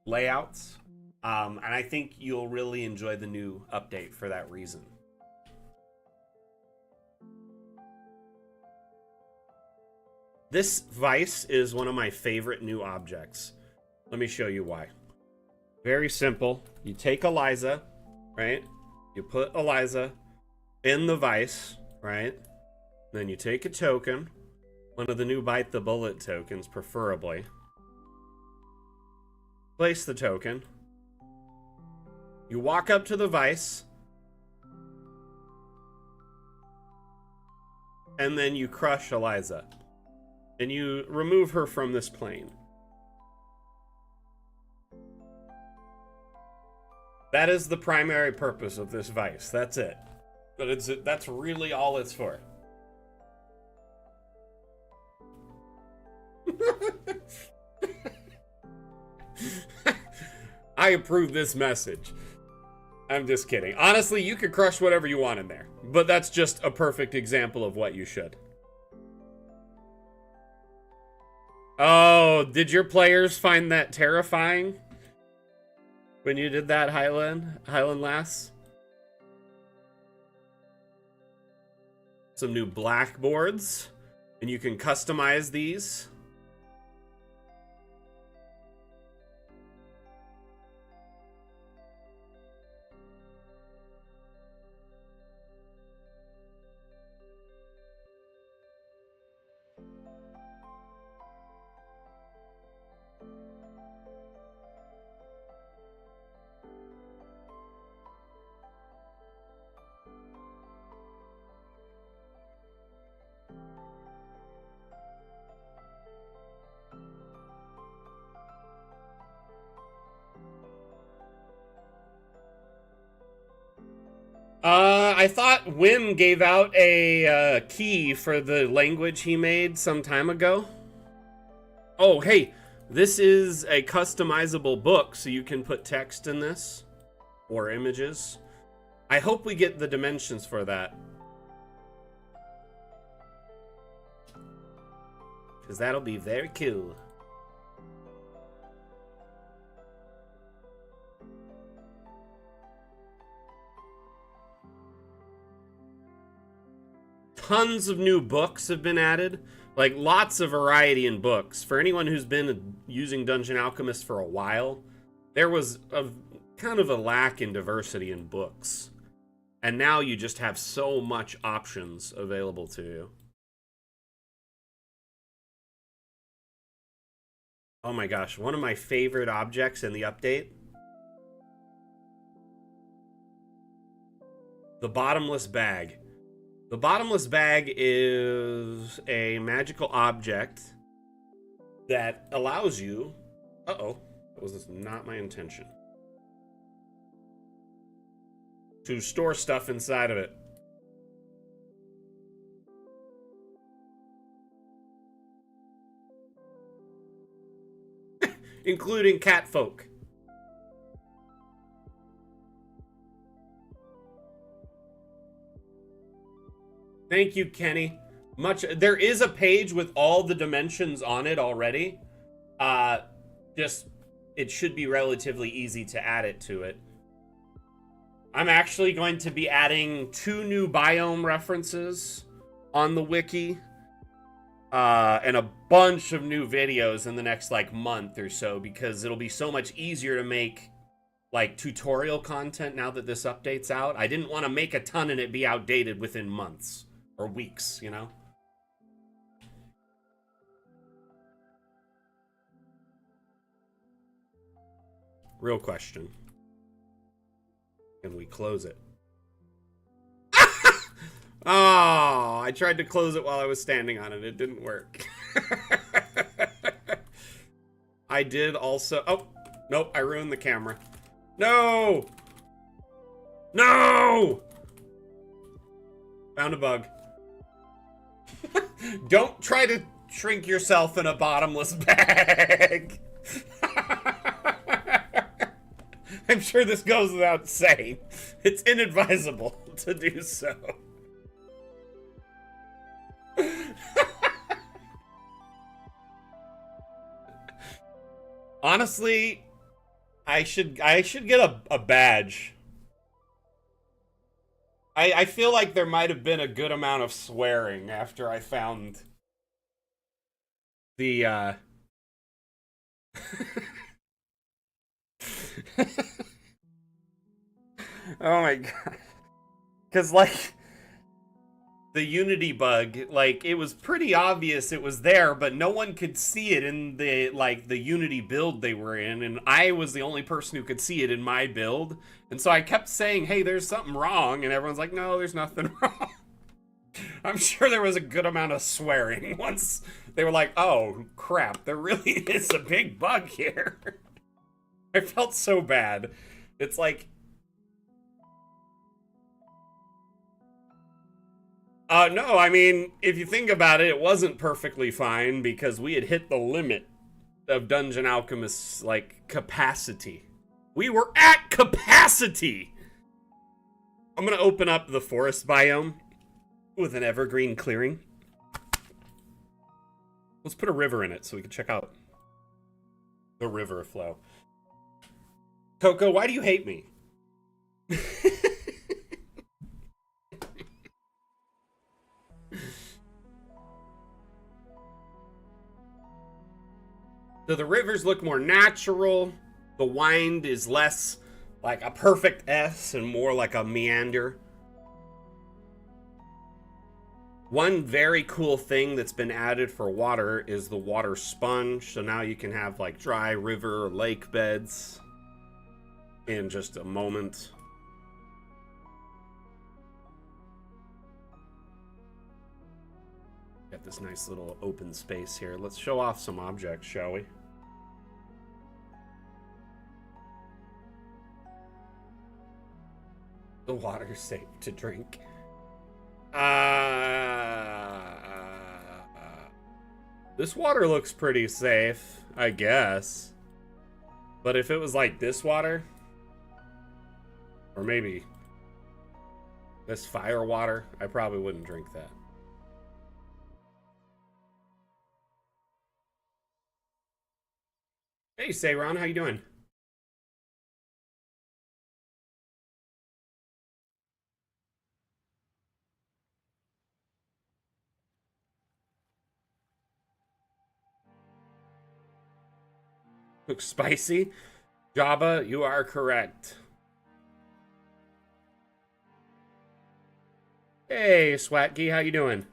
layouts. And I think you'll really enjoy the new update for that reason. This vice is one of my favorite new objects. Let me show you why. Very simple. You take Eliza, right? You put Eliza in the vice, right? Then you take a token, one of the new Bite the Bullet tokens, preferably. Place the token. You walk up to the vice. And then you crush Eliza. And you remove her from this plane. That is the primary purpose of this vice. That's it. But that's really all it's for. I approve this message. I'm just kidding. Honestly, you could crush whatever you want in there. But that's just a perfect example of what you should. Oh, did your players find that terrifying? When you did that, Highland Lass? Some new blackboards. And you can customize these. I thought Wim gave out a key for the language he made some time ago. Oh, hey, this is a customizable book, so you can put text in this or images. I hope we get the dimensions for that, because that'll be very cool. Tons of new books have been added. Like, lots of variety in books. For anyone who's been using Dungeon Alchemist for a while, there was a kind of a lack in diversity in books. And now you just have so much options available to you. Oh my gosh, one of my favorite objects in the update. The bottomless bag. The bottomless bag is a magical object that allows you... Uh-oh, that was not my intention. To store stuff inside of it. Including catfolk. Thank you, Kenny. There is a page with all the dimensions on it already. It should be relatively easy to add it to it. I'm actually going to be adding 2 new biome references on the wiki. And a bunch of new videos in the next, like, month or so, because it'll be so much easier to make, like, tutorial content now that this update's out. I didn't want to make a ton and it be outdated within months. Or weeks, you know? Real question. Can we close it? Oh, I tried to close it while I was standing on it. It didn't work. I did also... Oh, nope, I ruined the camera. No! No! Found a bug. Don't try to shrink yourself in a bottomless bag. I'm sure this goes without saying. It's inadvisable to do so. Honestly, I should get a badge. I feel like there might have been a good amount of swearing after I found the oh my god. 'Cause, like, the Unity bug, like, it was pretty obvious it was there, but no one could see it in the, like, the Unity build they were in, and I was the only person who could see it in my build. And so I kept saying, hey, there's something wrong, and everyone's like, no, there's nothing wrong. I'm sure there was a good amount of swearing once they were like, oh, crap, there really is a big bug here. I felt so bad. It's like... no, I mean, if you think about it, it wasn't perfectly fine because we had hit the limit of Dungeon Alchemist's, like, capacity. We were at capacity! I'm gonna open up the forest biome with an evergreen clearing. Let's put a river in it so we can check out the river flow. Coco, why do you hate me? So the rivers look more natural. The wind is less like a perfect S and more like a meander. One very cool thing that's been added for water is the water sponge. So now you can have like dry river or lake beds in just a moment. Got this nice little open space here. Let's show off some objects, shall we? The water's safe to drink. This water looks pretty safe, I guess. But if it was like this water, or maybe this fire water, I probably wouldn't drink that. Hey, Sayron, how you doing? Looks spicy. Jabba, you are correct. Hey, Swatky, how you doing?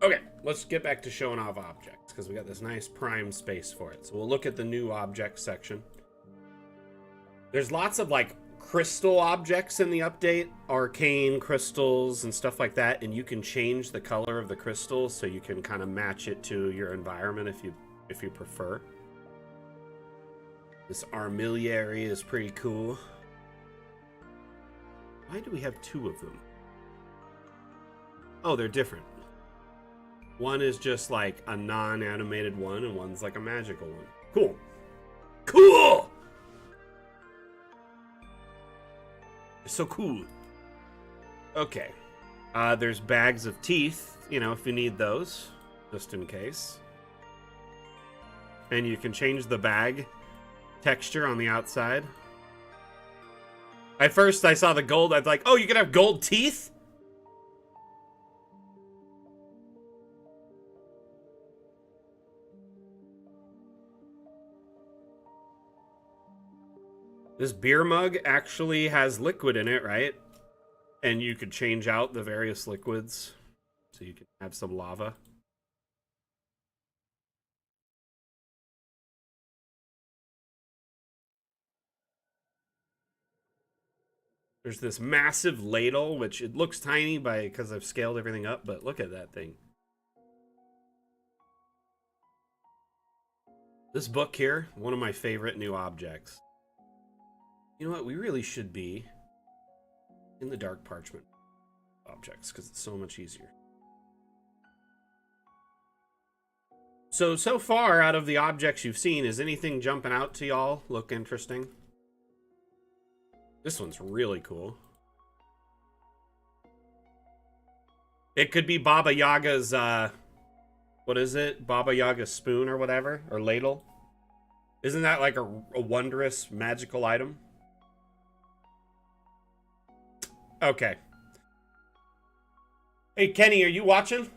Okay, let's get back to showing off objects, because we got this nice prime space for it. So we'll look at the new objects section. There's lots of like crystal objects in the update, arcane crystals and stuff like that, and you can change the color of the crystals so you can kind of match it to your environment if you prefer. This armillary is pretty cool. Why do we have two of them? Oh, they're different. One is just like a non-animated one, and one's like a magical one. Cool. Cool! It's so cool. Okay. There's bags of teeth, you know, if you need those, just in case. And you can change the bag texture on the outside. At first, I saw the gold. I was like, oh, you can have gold teeth? This beer mug actually has liquid in it, right? And you could change out the various liquids. So you can have some lava. There's this massive ladle, which it looks tiny because I've scaled everything up, but look at that thing. This book here, one of my favorite new objects. You know what? We really should be in the dark parchment objects because it's so much easier. So far out of the objects you've seen, is anything jumping out to y'all look interesting? This one's really cool. It could be Baba Yaga's, what is it? Baba Yaga's spoon or whatever, or ladle. Isn't that like a wondrous magical item? Okay. Hey, Kenny, are you watching?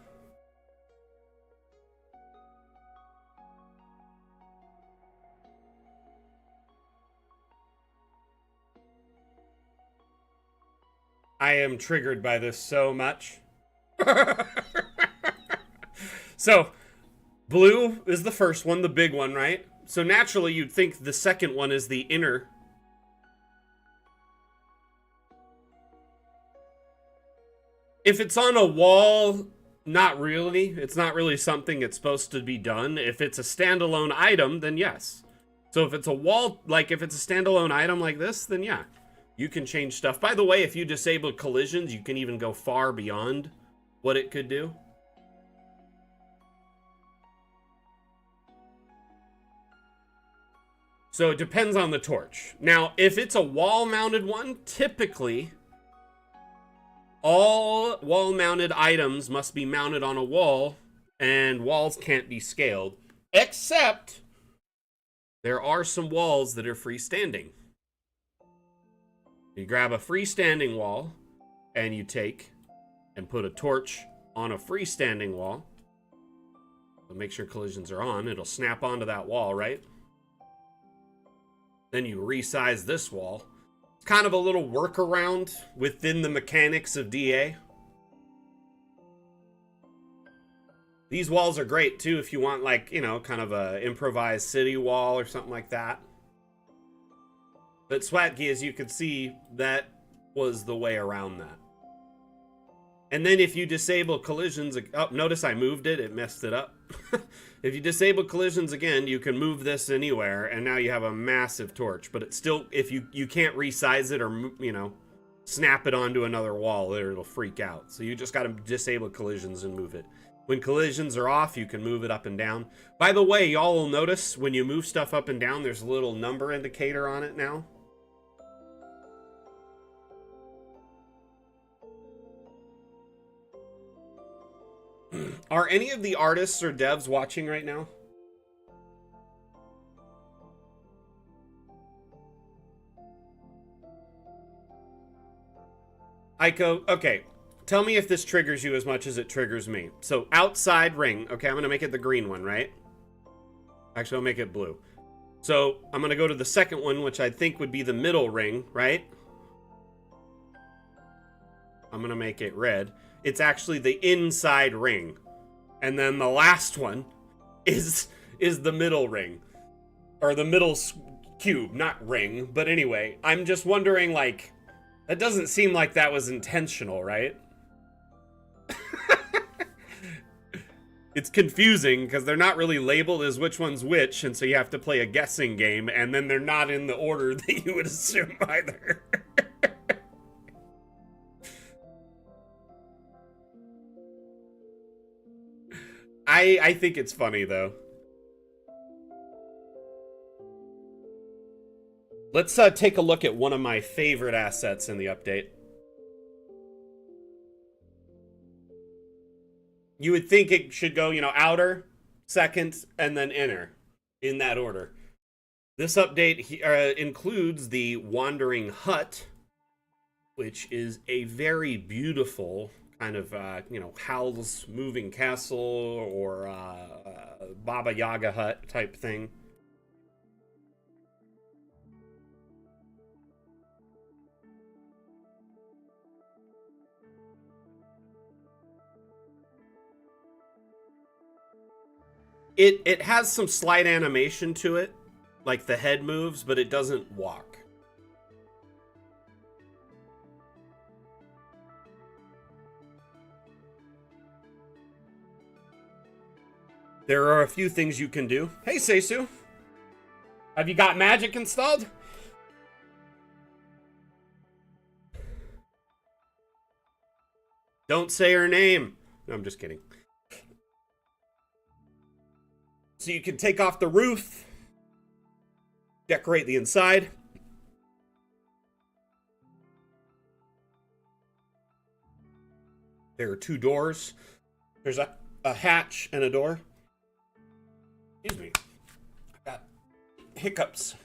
I am triggered by this so much. So, blue is the first one, the big one, right? So naturally, you'd think the second one is the inner. If it's on a wall, not really. It's not really something it's supposed to be done. If it's a standalone item, then yes. So if it's a wall, like if it's a standalone item like this, then yeah. You can change stuff. By the way, if you disable collisions, you can even go far beyond what it could do. So it depends on the torch. Now, if it's a wall-mounted one, typically all wall-mounted items must be mounted on a wall, and walls can't be scaled, except there are some walls that are freestanding. You grab a freestanding wall, and you take and put a torch on a freestanding wall. So make sure collisions are on. It'll snap onto that wall, right? Then you resize this wall It's kind of a little workaround within the mechanics of DA. These walls are great too if you want, like, you know, kind of a improvised city wall or something like that. But Swatki, as you can see, that was the way around that. And then if you disable collisions, oh, notice I moved it, it messed it up. If you disable collisions again, you can move this anywhere, and now you have a massive torch. But it's still, if you can't resize it or, you know, snap it onto another wall, it'll freak out. So you just got to disable collisions and move it. When collisions are off, you can move it up and down. By the way, y'all will notice when you move stuff up and down, there's a little number indicator on it now. Are any of the artists or devs watching right now? Aiko, okay. Tell me if this triggers you as much as it triggers me. So outside ring. Okay, I'm going to make it the green one, right? Actually, I'll make it blue. So I'm going to go to the second one, which I think would be the middle ring, right? I'm going to make it red. It's actually the inside ring. And then the last one is the middle ring. Or the middle cube, not ring. But anyway, I'm just wondering, like, that doesn't seem like that was intentional, right? It's confusing because they're not really labeled as which one's which, and so you have to play a guessing game, and then they're not in the order that you would assume either. I think it's funny, though. Let's take a look at one of my favorite assets in the update. You would think it should go, you know, outer, second, and then inner, in that order. This update includes the Wandering Hut, which is a very beautiful kind of, you know, Howl's Moving Castle or Baba Yaga hut type thing. It has some slight animation to it, like the head moves, but it doesn't walk. There are a few things you can do. Hey, Seisu. Have you got magic installed? Don't say her name. No, I'm just kidding. So you can take off the roof, decorate the inside. There are two doors. There's a hatch and a door. Excuse me. I got hiccups.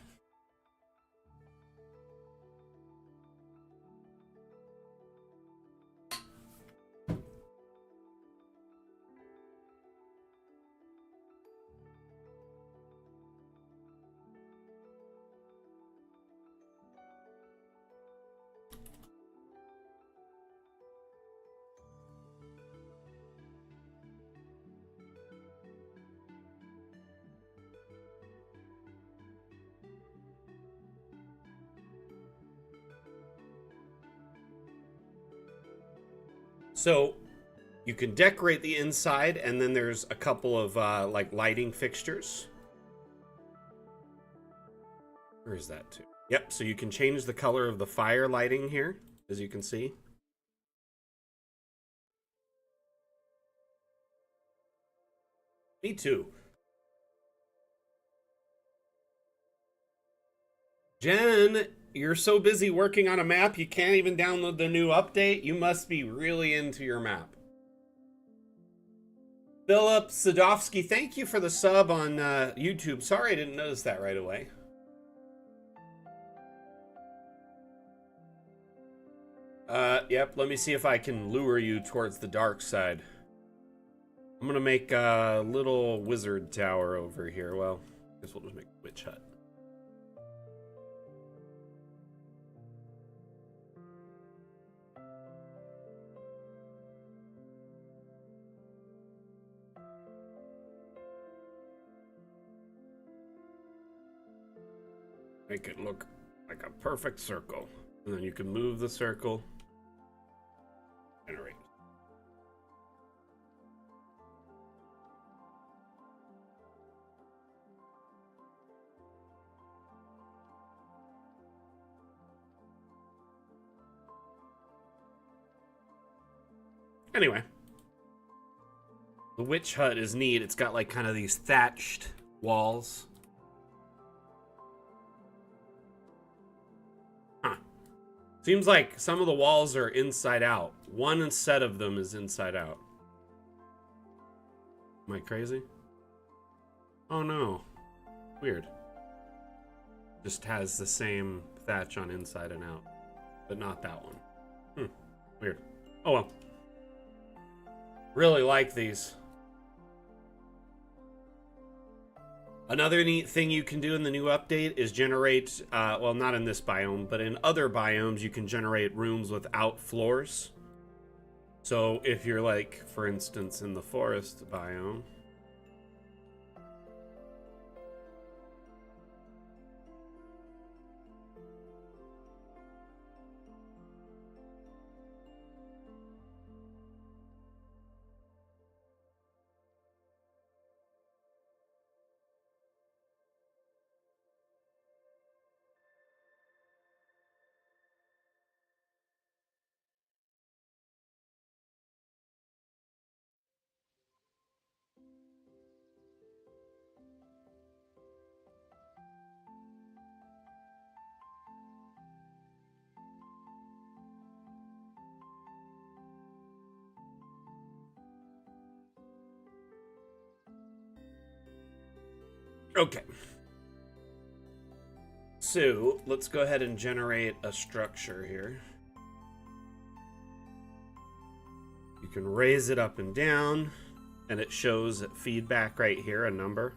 So you can decorate the inside, and then there's a couple of like lighting fixtures. Where is that too? Yep, so you can change the color of the fire lighting here, as you can see. Me too. Jen, you're so busy working on a map, you can't even download the new update. You must be really into your map. Philip Sadovsky, thank you for the sub on YouTube. Sorry I didn't notice that right away. Yep, let me see if I can lure you towards the dark side. I'm gonna make a little wizard tower over here. Well, I guess we'll just make a witch hut. Make it look like a perfect circle. And then you can move the circle. Generate. Anyway. The witch hut is neat. It's got like kind of these thatched walls. Huh. Seems like some of the walls are inside out. One set of them is inside out. Am I crazy? Oh no. Weird. Just has the same thatch on inside and out. But not that one. Weird. Oh well. Really like these. Another neat thing you can do in the new update is generate, well, not in this biome, but in other biomes, you can generate rooms without floors. So if you're like, for instance, in the forest biome, okay. So let's go ahead and generate a structure here. You can raise it up and down, and it shows feedback right here, a number.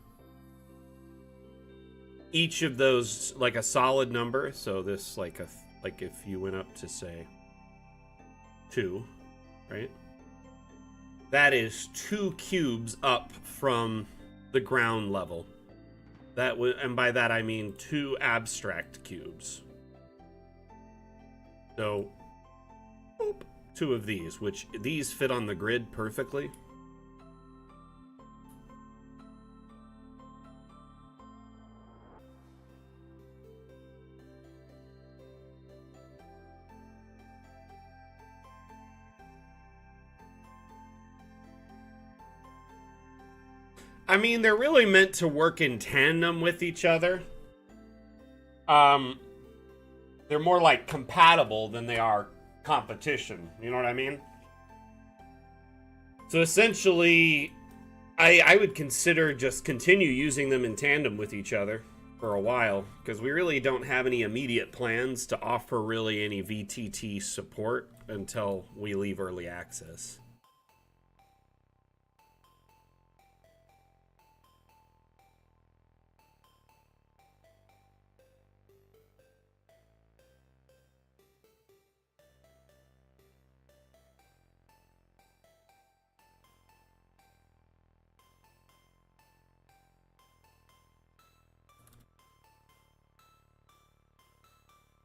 Each of those, like a solid number, so this like if you went up to say 2, right? That is 2 cubes up from the ground level. That and by that I mean 2 abstract cubes. So, boop, 2 of these, which these fit on the grid perfectly. I mean, they're really meant to work in tandem with each other. They're more like compatible than they are competition. You know what I mean? So essentially, I would consider just continue using them in tandem with each other for a while, because we really don't have any immediate plans to offer really any VTT support until we leave early access.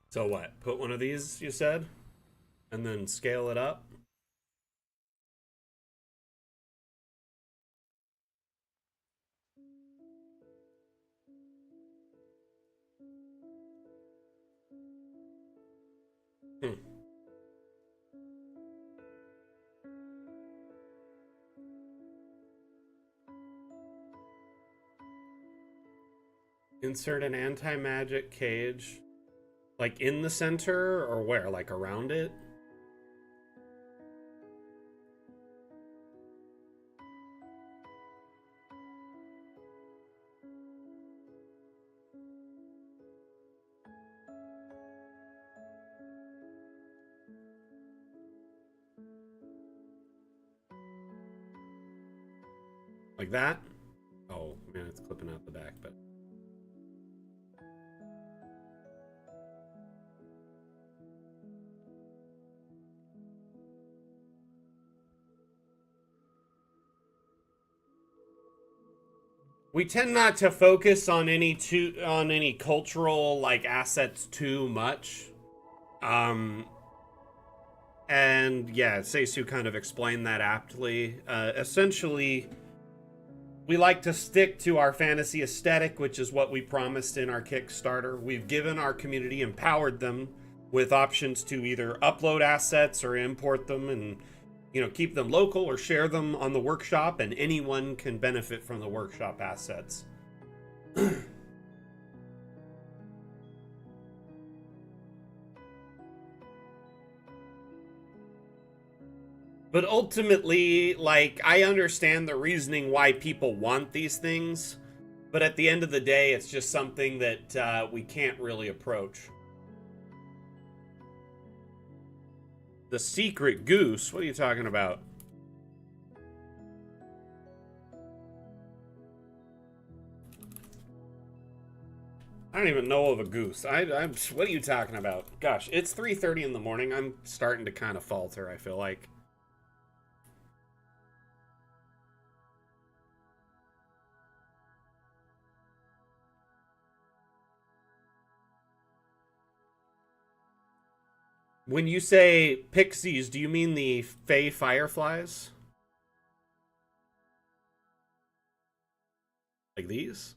So what? Put one of these, you said? And then scale it up? Hmm. Insert an anti-magic cage. Like in the center or where? Like around it? Like that? Oh, man, it's clipping out the back, but... We tend not to focus on any cultural like assets too much. Um, and yeah, Seisu kind of explained that aptly. Essentially, we like to stick to our fantasy aesthetic, which is what we promised in our Kickstarter. We've given our community, empowered them with options to either upload assets or import them and, you know, keep them local or share them on the workshop, and anyone can benefit from the workshop assets. But ultimately, like, I understand the reasoning why people want these things, but at the end of the day, it's just something that we can't really approach. The secret goose? What are you talking about? I don't even know of a goose. I'm. What are you talking about? Gosh, it's 3:30 in the morning. I'm starting to kind of falter, I feel like. When you say pixies, do you mean the Fey fireflies? Like these?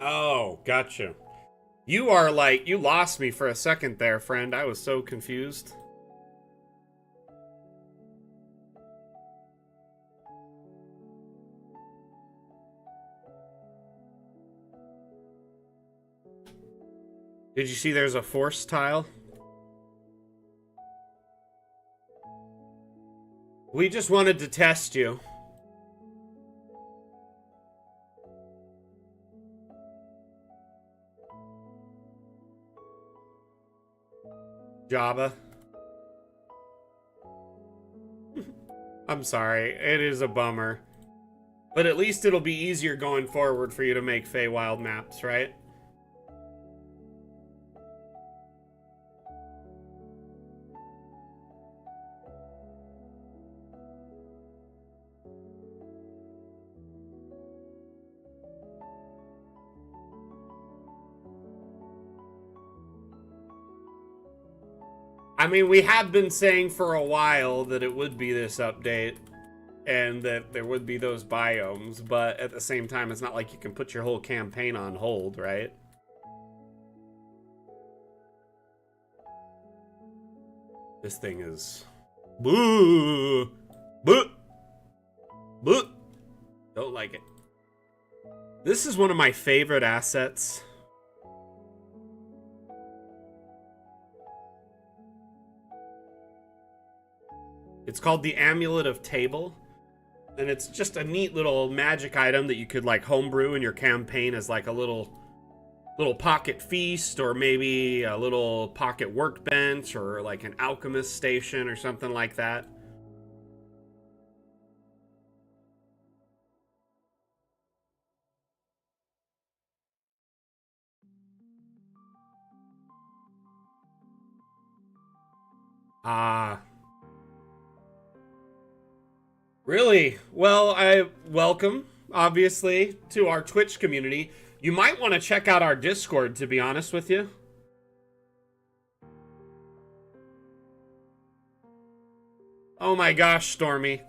Oh, gotcha. You are like, you lost me for a second there, friend. I was so confused. Did you see there's a force tile? We just wanted to test you. Java. I'm sorry. It is a bummer. But at least it'll be easier going forward for you to make Fey Wild maps, right? I mean, we have been saying for a while that it would be this update and that there would be those biomes, but at the same time, it's not like you can put your whole campaign on hold, right? This thing is... Boo! Boo! Boo! Don't like it. This is one of my favorite assets. It's called the Amulet of Table, and it's just a neat little magic item that you could like homebrew in your campaign as like a little pocket feast, or maybe a little pocket workbench, or like an alchemist station or something like that. Ah. Really? Well, I welcome, obviously, to our Twitch community. You might want to check out our Discord, to be honest with you. Oh my gosh, Stormy.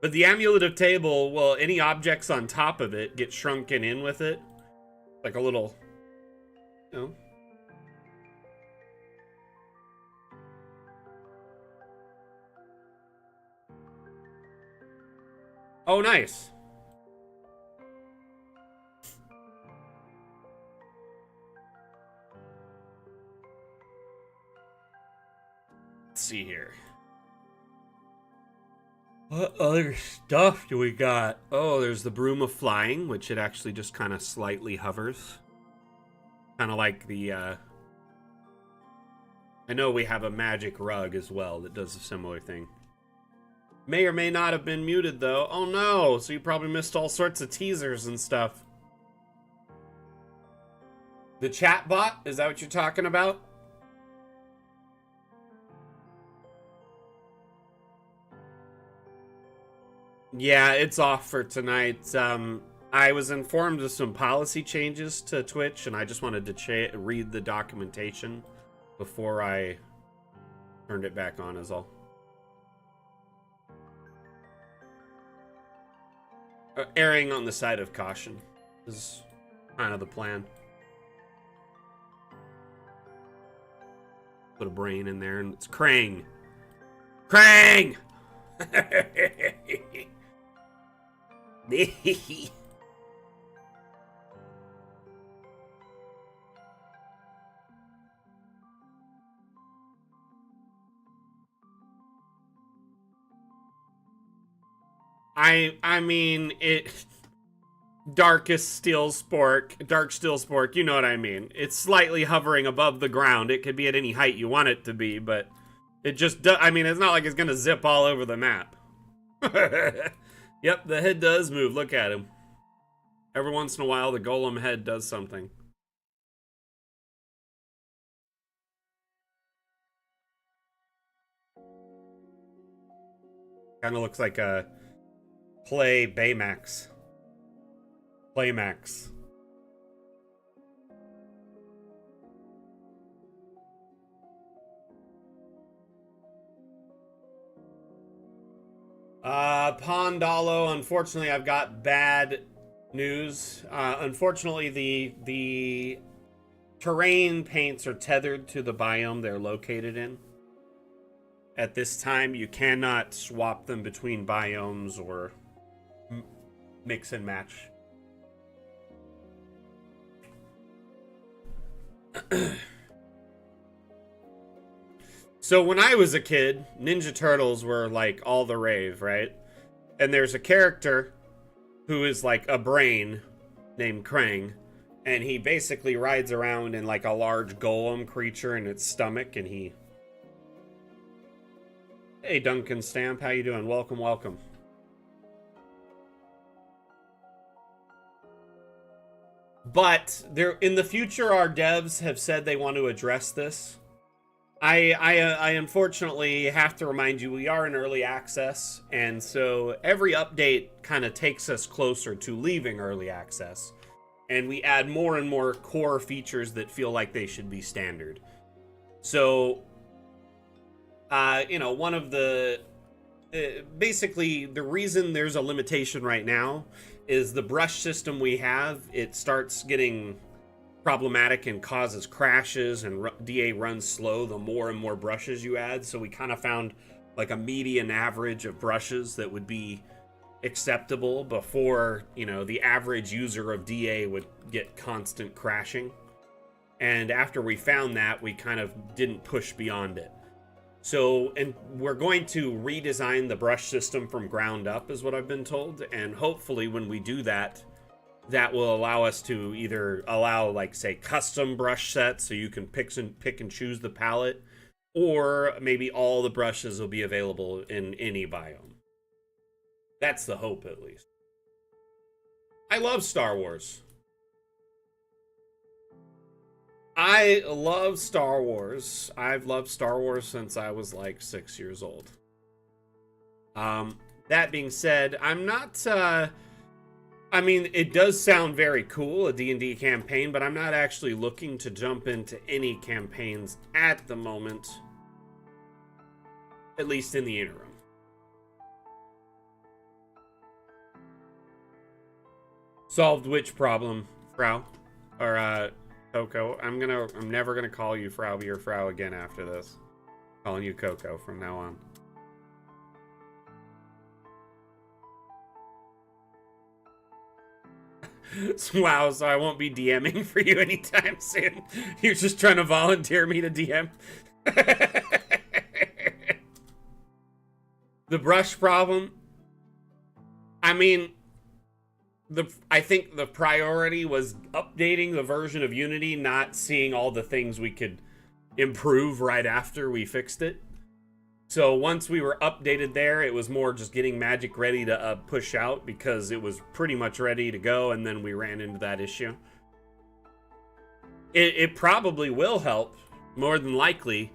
But the Amulet of Table, well, any objects on top of it get shrunken in with it. Like a little, you know. Oh, nice. Let's see here. What other stuff do we got? Oh, there's the Broom of Flying, which it actually just kind of slightly hovers. Kind of like the, I know we have a magic rug as well that does a similar thing. May or may not have been muted, though. Oh, no. So you probably missed all sorts of teasers and stuff. The chat bot? Is that what you're talking about? Yeah, it's off for tonight. I was informed of some policy changes to Twitch, and I just wanted to read the documentation before I turned it back on, is all. Erring on the side of caution is kind of the plan. Put a brain in there, and it's Krang. Krang! I mean, it... Dark steel spork, you know what I mean. It's slightly hovering above the ground. It could be at any height you want it to be, but it just does. I mean, it's not like it's gonna zip all over the map. Yep, the head does move. Look at him. Every once in a while, the golem head does something. Kind of looks like a Baymax. Playmax. Pondalo, unfortunately, I've got bad news. Unfortunately, the terrain paints are tethered to the biome they're located in. At this time, you cannot swap them between biomes or mix and match. So when I was a kid, Ninja Turtles were like all the rave, right? And there's a character who is like a brain named Krang, and he basically rides around in like a large golem creature in its stomach, and he... Hey Duncan Stamp, how you doing? Welcome, welcome. But there, in the future, our devs have said they want to address this. I unfortunately have to remind you, we are in early access, and so every update kind of takes us closer to leaving early access, and we add more and more core features that feel like they should be standard. So, you know, one of the basically the reason there's a limitation right now is the brush system we have. It starts getting problematic and causes crashes, and DA runs slow the more and more brushes you add. So we kind of found like a median average of brushes that would be acceptable before, you know, the average user of DA would get constant crashing. And after we found that, we kind of didn't push beyond it. So, and we're going to redesign the brush system from ground up, is what I've been told. And hopefully when we do that, that will allow us to either allow, like, say, custom brush sets, so you can pick and choose the palette, or maybe all the brushes will be available in any biome. That's the hope, at least. I love Star Wars. I love Star Wars. I've loved Star Wars since I was like 6 years old. That being said, I'm not, I mean, it does sound very cool, a D&D campaign, but I'm not actually looking to jump into any campaigns at the moment. At least in the interim. Solved which problem, Frau? Or, Coco. I'm never gonna call you Frau or Frau again after this. I'm calling you Coco from now on. Wow, so I won't be DMing for you anytime soon. You're just trying to volunteer me to DM. The brush problem. I mean, I think the priority was updating the version of Unity, not seeing all the things we could improve right after we fixed it. So once we were updated there, it was more just getting Magic ready to push out because it was pretty much ready to go, and then we ran into that issue. It probably will help, more than likely.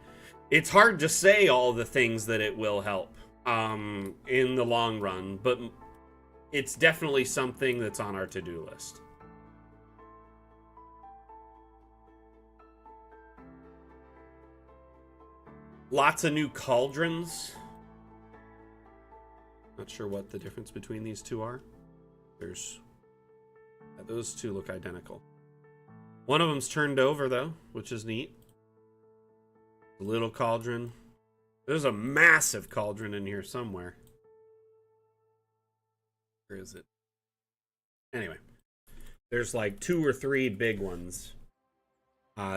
It's hard to say all the things that it will help in the long run, but it's definitely something that's on our to-do list. Lots of new cauldrons. Not sure what the difference between these two are. Those two look identical. One of them's turned over though, which is neat. A little cauldron. There's a massive cauldron in here somewhere. Where is it? Anyway, there's like 2 or 3 big ones.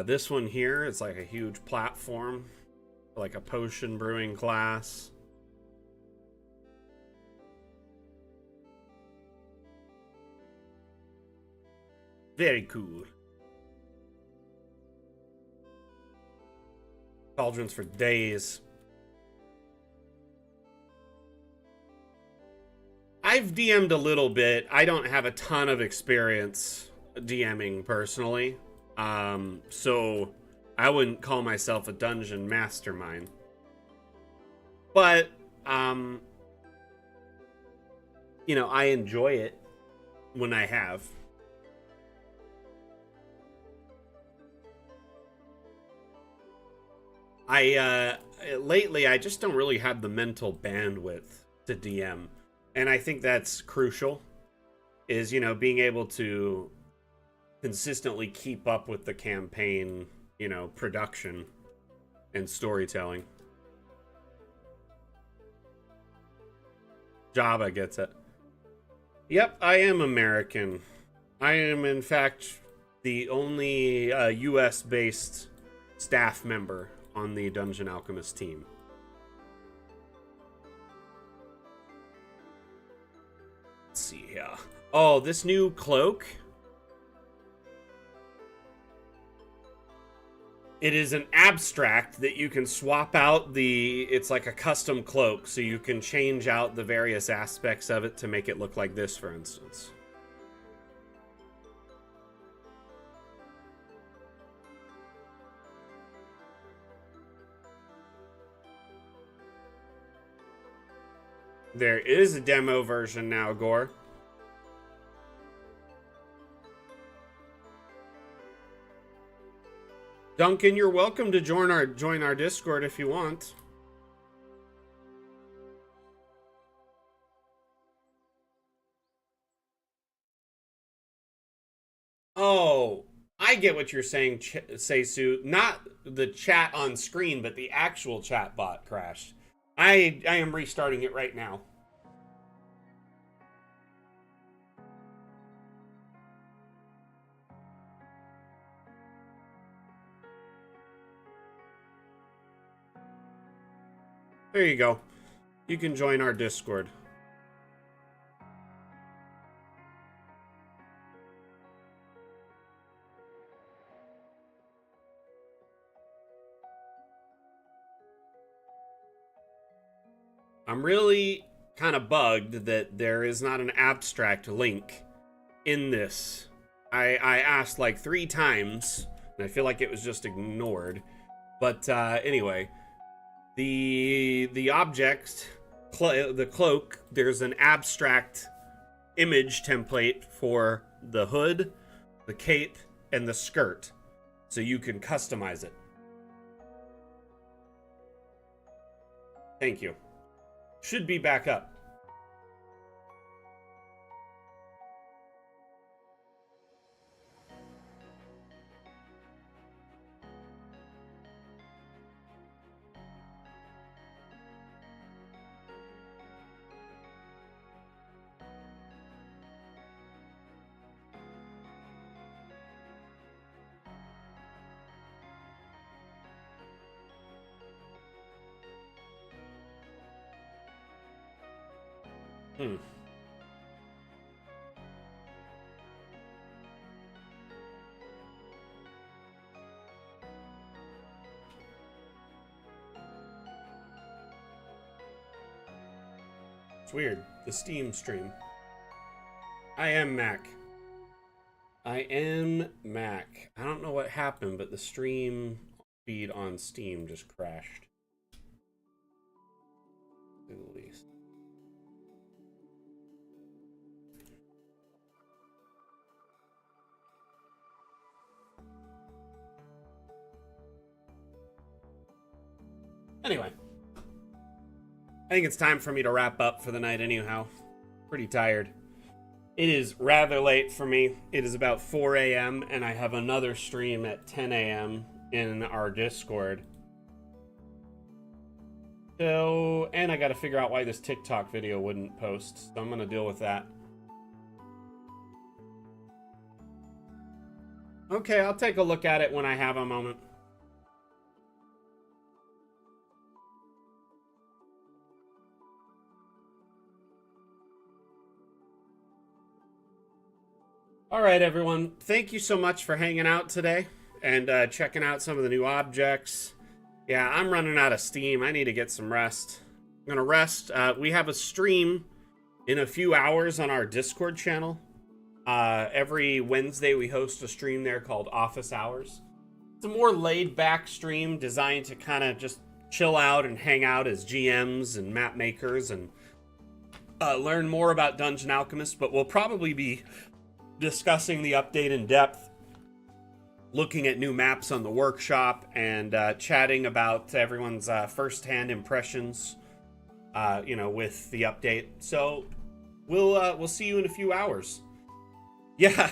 This one here is like a huge platform. Like a potion brewing class. Very cool. Cauldrons for days. I've DM'd a little bit. I don't have a ton of experience DMing personally. So I wouldn't call myself a dungeon mastermind. But, you know, I enjoy it when I have. Lately, I just don't really have the mental bandwidth to DM. And I think that's crucial, is, you know, being able to consistently keep up with the campaign, you know, production and storytelling. Java gets it. Yep, I am American. I am, in fact, the only US-based staff member on the Dungeon Alchemist team. Let's see here. Oh, this new cloak. It is an abstract that you can swap out it's like a custom cloak, so you can change out the various aspects of it to make it look like this, for instance. There is a demo version now, Gore. Duncan, you're welcome to join our Discord if you want. Oh, I get what you're saying, Seisu. Not the chat on screen, but the actual chat bot crashed. I am restarting it right now. There you go. You can join our Discord. I'm really kind of bugged that there is not an abstract link in this. I asked like 3 times, and I feel like it was just ignored. But anyway, the object, the cloak, there's an abstract image template for the hood, the cape, and the skirt, so you can customize it. Thank you. Should be back up. It's weird. The Steam stream. I am Mac. I am Mac. I don't know what happened, but the stream feed on Steam just crashed. At least. Anyway. I think it's time for me to wrap up for the night anyhow. Pretty tired. It is rather late for me. It is about 4 a.m. and I have another stream at 10 a.m. in our Discord. So, and I gotta figure out why this TikTok video wouldn't post. So I'm gonna deal with that. Okay, I'll take a look at it when I have a moment. All right, everyone. Thank you so much for hanging out today and checking out some of the new objects. Yeah, I'm running out of steam. I need to get some rest. I'm going to rest. We have a stream in a few hours on our Discord channel. Every Wednesday, we host a stream there called Office Hours. It's a more laid-back stream designed to kind of just chill out and hang out as GMs and map makers and learn more about Dungeon Alchemist, but we'll probably be discussing the update in depth, looking at new maps on the workshop, and chatting about everyone's first-hand impressions, with the update. So we'll see you in a few hours. Yeah,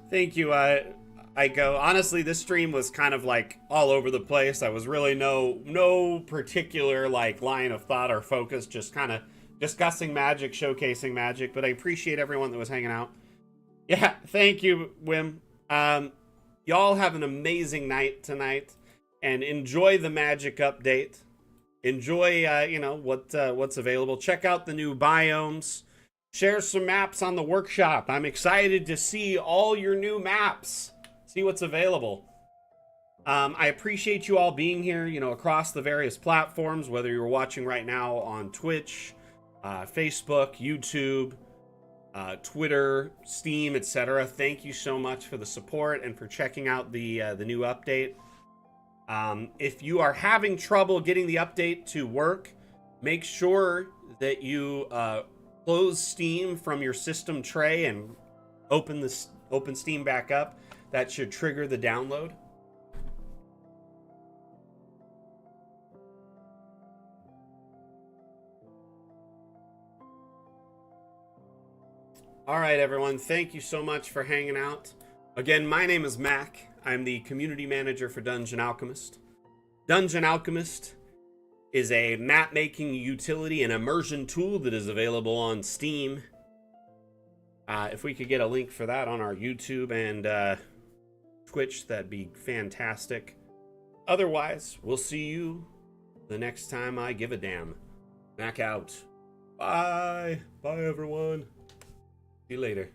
thank you. Honestly, this stream was kind of like all over the place. I was really no particular like line of thought or focus, just kind of discussing magic, showcasing magic. But I appreciate everyone that was hanging out. Yeah, thank you, Wim. Y'all have an amazing night tonight, and enjoy the magic update. Enjoy, what's available. Check out the new biomes. Share some maps on the workshop. I'm excited to see all your new maps. See what's available. I appreciate you all being here, across the various platforms, whether you're watching right now on Twitch, Facebook, YouTube, Twitter, Steam, etc. Thank you so much for the support and for checking out the new update. If you are having trouble getting the update to work, make sure that you close Steam from your system tray and open Steam back up. That should trigger the download. All right, everyone. Thank you so much for hanging out. Again, my name is Mac. I'm the community manager for Dungeon Alchemist. Dungeon Alchemist is a map-making utility and immersion tool that is available on Steam. If we could get a link for that on our YouTube and Twitch, that'd be fantastic. Otherwise, we'll see you the next time I give a damn. Mac out. Bye. Bye, everyone. See you later.